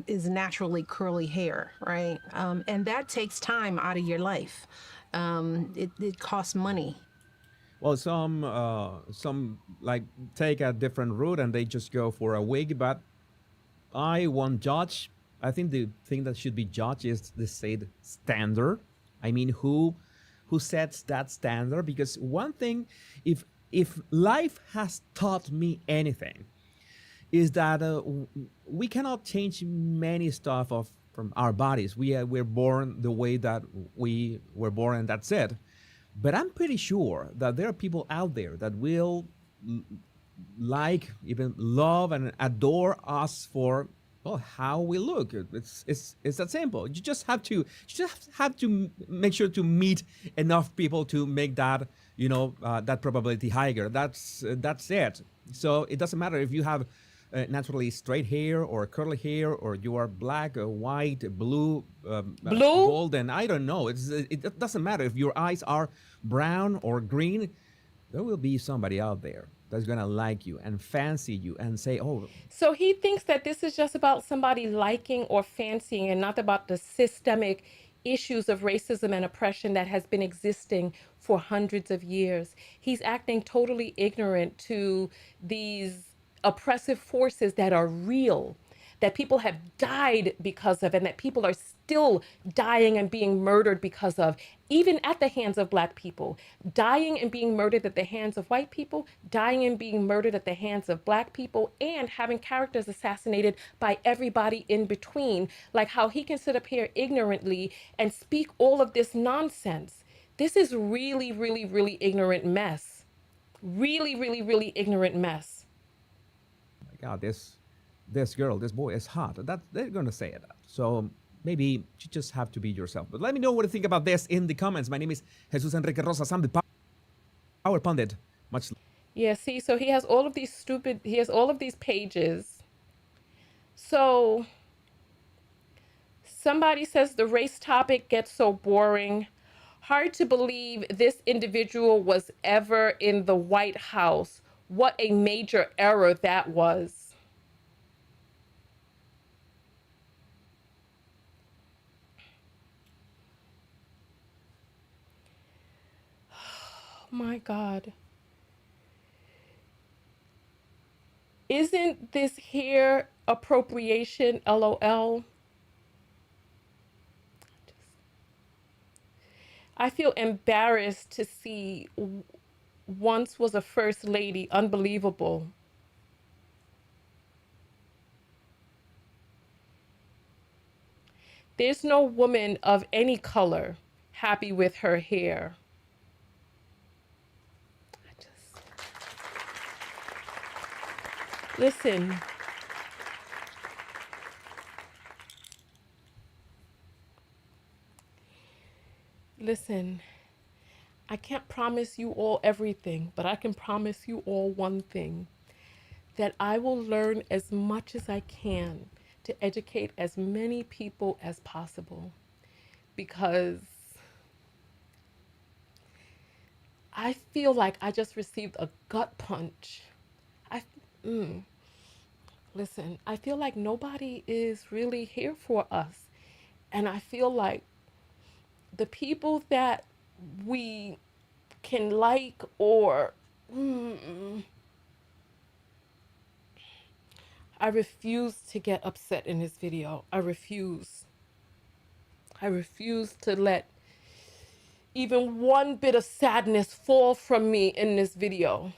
is naturally curly hair, right? And that takes time out of your life. It costs money. Well, some like take a different route and they just go for a wig, but I won't judge. I think the thing that should be judged is the said standard. I mean, who sets that standard? Because one thing, if life has taught me anything, is that we cannot change many stuff from our bodies. We're born the way that we were born, and that's it. But I'm pretty sure that there are people out there that will like, even love and adore us for, well, how we look. It's that simple. You just have to make sure to meet enough people to make that, that probability higher. That's it. So it doesn't matter if you have naturally straight hair or curly hair, or you are black or white, blue, golden. I don't know. It doesn't matter if your eyes are brown or green. There will be somebody out there that's gonna like you and fancy you and say, oh, So he thinks that this is just about somebody liking or fancying and not about the systemic issues of racism and oppression that has been existing for hundreds of years. He's acting totally ignorant to these oppressive forces that are real, that people have died because of, and that people are still dying and being murdered because of, even at the hands of Black people, dying and being murdered at the hands of white people, dying and being murdered at the hands of Black people, and having characters assassinated by everybody in between. Like how he can sit up here ignorantly and speak all of this nonsense. This is really, really, really ignorant mess. Really, really, really ignorant mess. oh my God, this girl, this boy is hot. That they're gonna say it. So maybe you just have to be yourself. But let me know what you think about this in the comments. My name is Jesus Enrique Rosas. I'm the Power Pundit. Much. Yeah, see, so he has all of these pages. So somebody says the race topic gets so boring. Hard to believe this individual was ever in the White House. What a major error that was. Oh my God. Isn't this here appropriation, LOL? I feel embarrassed to see once was a first lady. Unbelievable. There's no woman of any color happy with her hair. Listen. Listen. I can't promise you all everything, but I can promise you all one thing, that I will learn as much as I can to educate as many people as possible, because I feel like I just received a gut punch. Listen, I feel like nobody is really here for us. And I feel like the people that we can like or I refuse to get upset in this video. I refuse. I refuse to let even one bit of sadness fall from me in this video.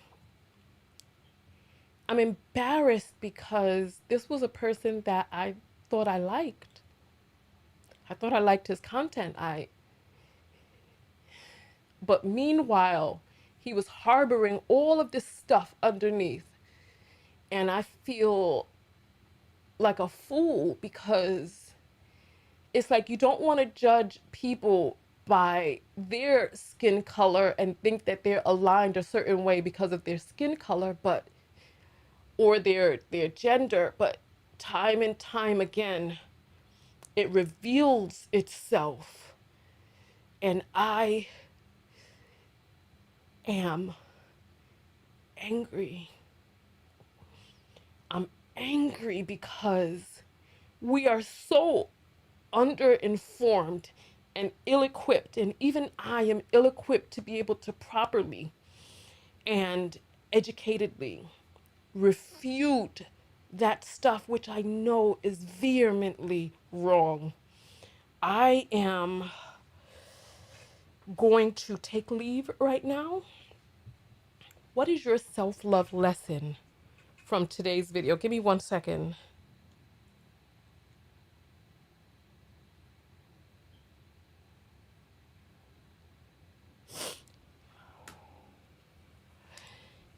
I'm embarrassed because this was a person that I thought I liked. I thought I liked his content. But meanwhile, he was harboring all of this stuff underneath. And I feel like a fool because it's like you don't want to judge people by their skin color and think that they're aligned a certain way because of their skin color, but or their gender, but time and time again, it reveals itself. And I am angry. I'm angry because we are so underinformed and ill-equipped, and even I am ill-equipped to be able to properly and educatedly refute that stuff which I know is vehemently wrong. I am going to take leave right now. What is your self-love lesson from today's video? Give me 1 second.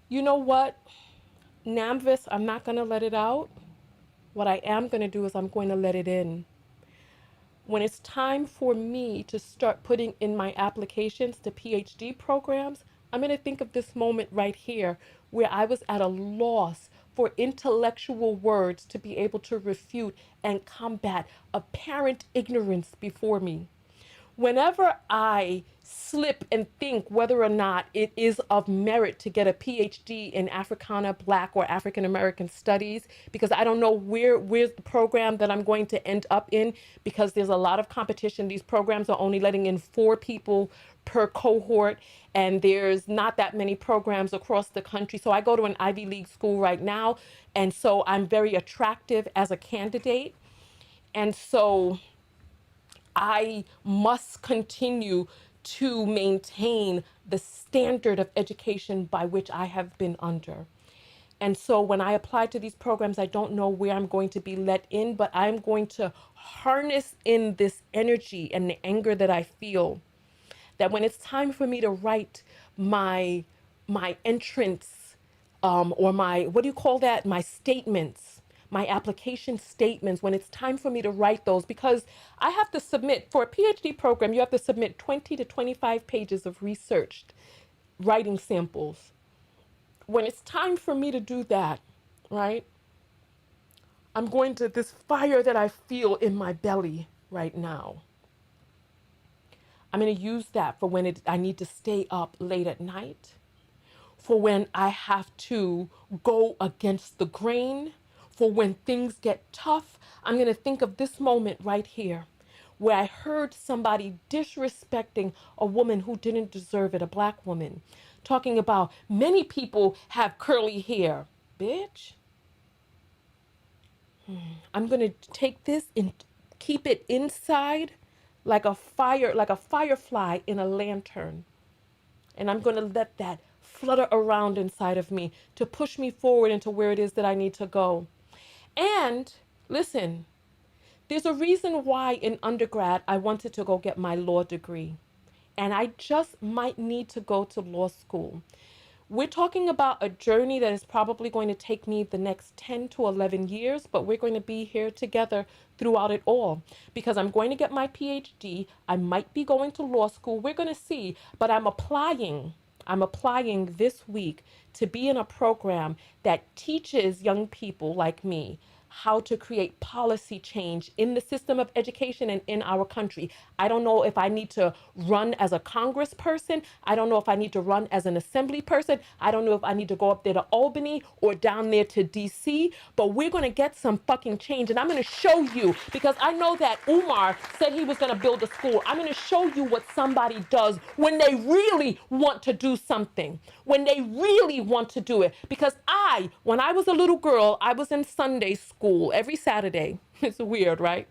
You know what? Namvis, I'm not going to let it out. What I am going to do is I'm going to let it in. When it's time for me to start putting in my applications to PhD programs, I'm going to think of this moment right here where I was at a loss for intellectual words to be able to refute and combat apparent ignorance before me. Whenever I slip and think whether or not it is of merit to get a PhD in Africana, Black, or African American studies, because I don't know where's the program that I'm going to end up in, because there's a lot of competition. These programs are only letting in 4 people per cohort, and there's not that many programs across the country. So I go to an Ivy League school right now, and so I'm very attractive as a candidate. And so I must continue to maintain the standard of education by which I have been under. And so when I apply to these programs, I don't know where I'm going to be let in, but I'm going to harness in this energy and the anger that I feel, that when it's time for me to write my entrance, or my, what do you call that? My statements, my application statements, when it's time for me to write those, because I have to submit, for a PhD program, you have to submit 20 to 25 pages of researched writing samples. When it's time for me to do that, right, I'm going to, this fire that I feel in my belly right now, I'm going to use that for when I need to stay up late at night, for when I have to go against the grain, for when things get tough. I'm going to think of this moment right here, where I heard somebody disrespecting a woman who didn't deserve it, a Black woman, talking about many people have curly hair. Bitch. I'm going to take this and keep it inside like a firefly in a lantern. And I'm going to let that flutter around inside of me to push me forward into where it is that I need to go. And listen, there's a reason why in undergrad I wanted to go get my law degree. And I just might need to go to law school. We're talking about a journey that is probably going to take me the next 10 to 11 years, but we're going to be here together throughout it all, because I'm going to get my PhD. I might be going to law school. We're going to see, but I'm applying this week to be in a program that teaches young people like me how to create policy change in the system of education and in our country. I don't know if I need to run as a congressperson. I don't know if I need to run as an assembly person. I don't know if I need to go up there to Albany or down there to DC, but we're going to get some fucking change. And I'm going to show you, because I know that Umar said he was going to build a school. I'm going to show you what somebody does when they really want to do something, when they really want to do it. Because when I was a little girl, I was in Sunday school every Saturday. It's weird, right?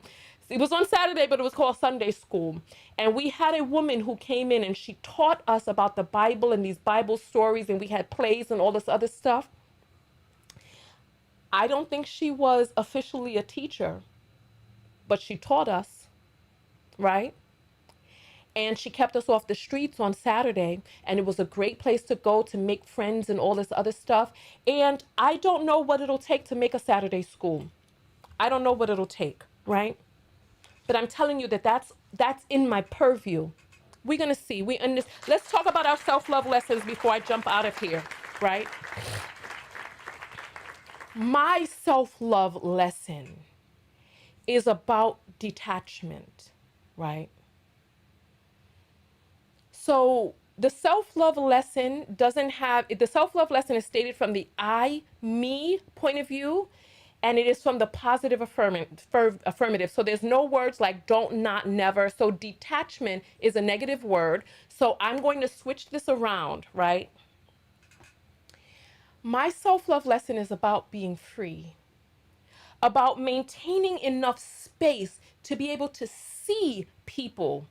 It was on Saturday, but it was called Sunday school. And we had a woman who came in and she taught us about the Bible and these Bible stories, and we had plays and all this other stuff. I don't think she was officially a teacher, but she taught us, right? And she kept us off the streets on Saturday, and it was a great place to go to make friends and all this other stuff. And I don't know what it'll take to make a Saturday school. I don't know what it'll take, right? But I'm telling you that that's in my purview. We're going to see. Let's talk about our self-love lessons before I jump out of here, right? My self-love lesson is about detachment, right? So the self-love lesson is stated from the I, me point of view, and it is from the positive affirmative. So there's no words like don't, not, never. So detachment is a negative word. So I'm going to switch this around, right? My self-love lesson is about being free, about maintaining enough space to be able to see people.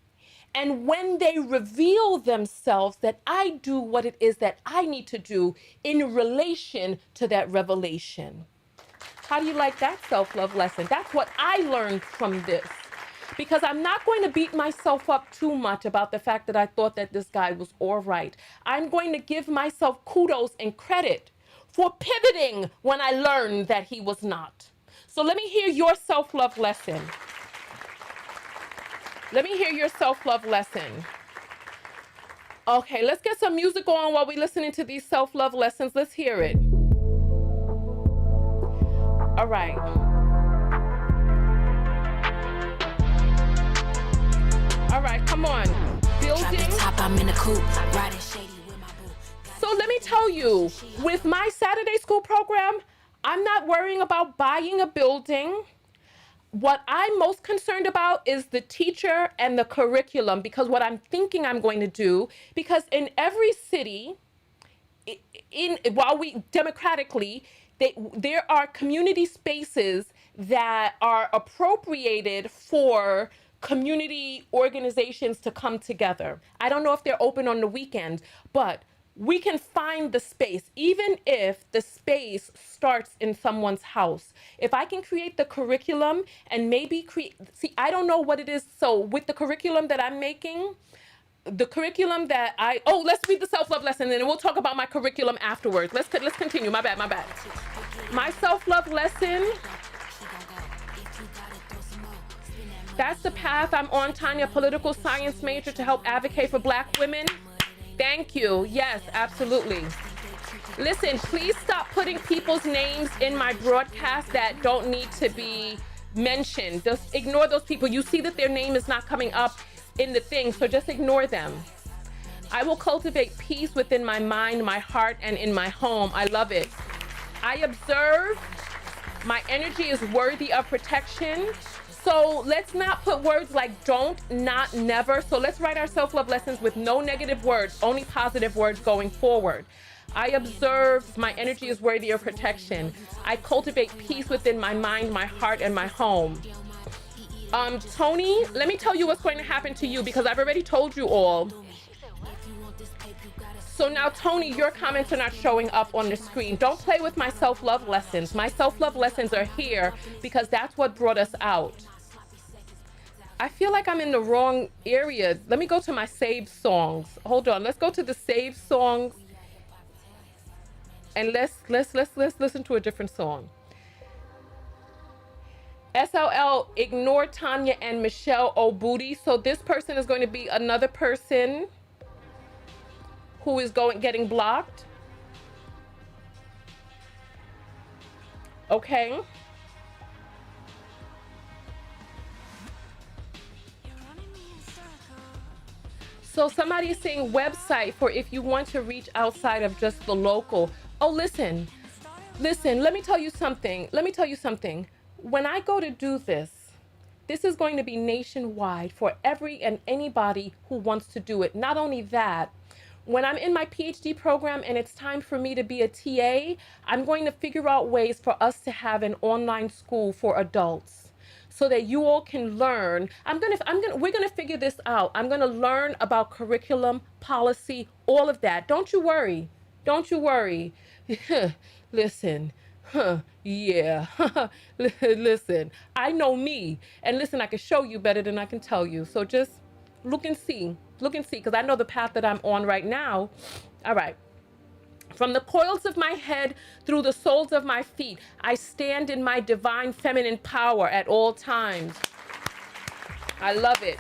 And when they reveal themselves, that I do what it is that I need to do in relation to that revelation. How do you like that self-love lesson? That's what I learned from this. Because I'm not going to beat myself up too much about the fact that I thought that this guy was all right. I'm going to give myself kudos and credit for pivoting when I learned that he was not. So let me hear your self-love lesson. Let me hear your self-love lesson. Okay, let's get some music on while we're listening to these self-love lessons. Let's hear it. All right. All right, come on. Building. I'm in a coupe, riding shady with my boo. So let me tell you, with my Saturday school program, I'm not worrying about buying a building. What I'm most concerned about is the teacher and the curriculum, because what I'm thinking I'm going to do, because in every city, while we democratically, there are community spaces that are appropriated for community organizations to come together. I don't know if they're open on the weekend, but we can find the space, even if the space starts in someone's house. If I can create the curriculum and maybe see, I don't know what it is. So with the curriculum that I'm making, the curriculum that let's read the self-love lesson and then we'll talk about my curriculum afterwards. Let's continue. My bad. My self-love lesson, that's the path I'm on, Tonya, political science major to help advocate for Black women. Thank you. Yes, absolutely. Listen, please stop putting people's names in my broadcast that don't need to be mentioned. Just ignore those people. You see that their name is not coming up in the thing, so just ignore them. I will cultivate peace within my mind, my heart, and in my home. I love it. I observe my energy is worthy of protection. So let's not put words like don't, not, never. So let's write our self-love lessons with no negative words, only positive words going forward. I observe my energy is worthy of protection. I cultivate peace within my mind, my heart, and my home. Tony, let me tell you what's going to happen to you because I've already told you all. So now, Tony, your comments are not showing up on the screen. Don't play with my self-love lessons. My self-love lessons are here because that's what brought us out. I feel like I'm in the wrong area. Let me go to my saved songs. Hold on. Let's go to the saved songs. And let's listen to a different song. SLL, ignore Tonya and Michelle Obudi. So this person is going to be another person who is getting blocked. Okay. So somebody is saying website for if you want to reach outside of just the local. Oh, listen, let me tell you something. When I go to do this is going to be nationwide for every and anybody who wants to do it. Not only that, when I'm in my PhD program and it's time for me to be a TA, I'm going to figure out ways for us to have an online school for adults so that you all can learn. We're gonna figure this out. I'm gonna learn about curriculum, policy, all of that. Don't you worry. Listen, yeah, listen, I know me. And listen, I can show you better than I can tell you. So just look and see, because I know the path that I'm on right now. All right. From the coils of my head through the soles of my feet, I stand in my divine feminine power at all times. I love it.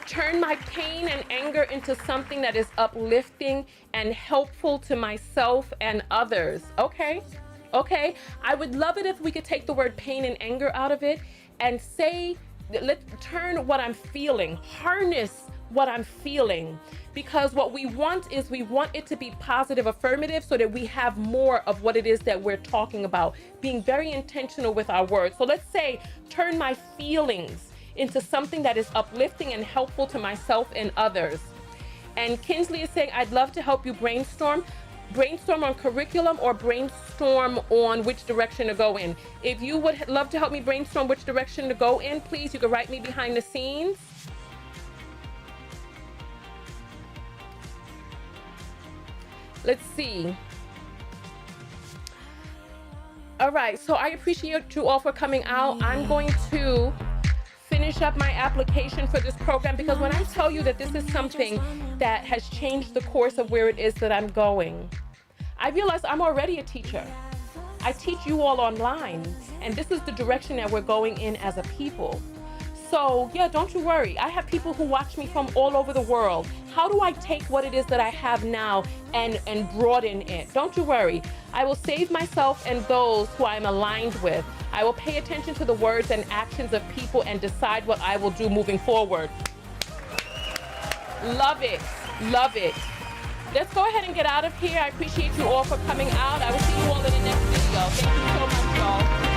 Turn my pain and anger into something that is uplifting and helpful to myself and others. Okay. I would love it if we could take the word pain and anger out of it and say, let's turn what I'm feeling, harness what I'm feeling. Because what we want it to be positive, affirmative, so that we have more of what it is that we're talking about, being very intentional with our words. So let's say, turn my feelings into something that is uplifting and helpful to myself and others. And Kinsley is saying, I'd love to help you brainstorm on curriculum or brainstorm on which direction to go in. If you would love to help me brainstorm which direction to go in, please, you can write me behind the scenes. Let's see. All right, so I appreciate you all for coming out. I'm going to finish up my application for this program because when I tell you that this is something that has changed the course of where it is that I'm going, I realize I'm already a teacher. I teach you all online, and this is the direction that we're going in as a people. So yeah, don't you worry. I have people who watch me from all over the world. How do I take what it is that I have now and broaden it? Don't you worry. I will save myself and those who I'm aligned with. I will pay attention to the words and actions of people and decide what I will do moving forward. Love it. Love it. Let's go ahead and get out of here. I appreciate you all for coming out. I will see you all in the next video. Thank you so much, y'all.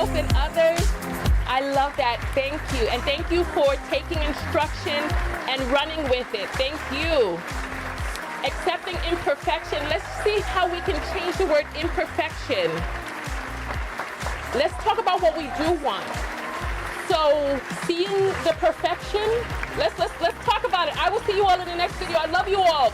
And others. I love that. Thank you. And thank you for taking instruction and running with it. Thank you. Accepting imperfection. Let's see how we can change the word imperfection. Let's talk about what we do want. So seeing the perfection, let's talk about it. I will see you all in the next video. I love you all.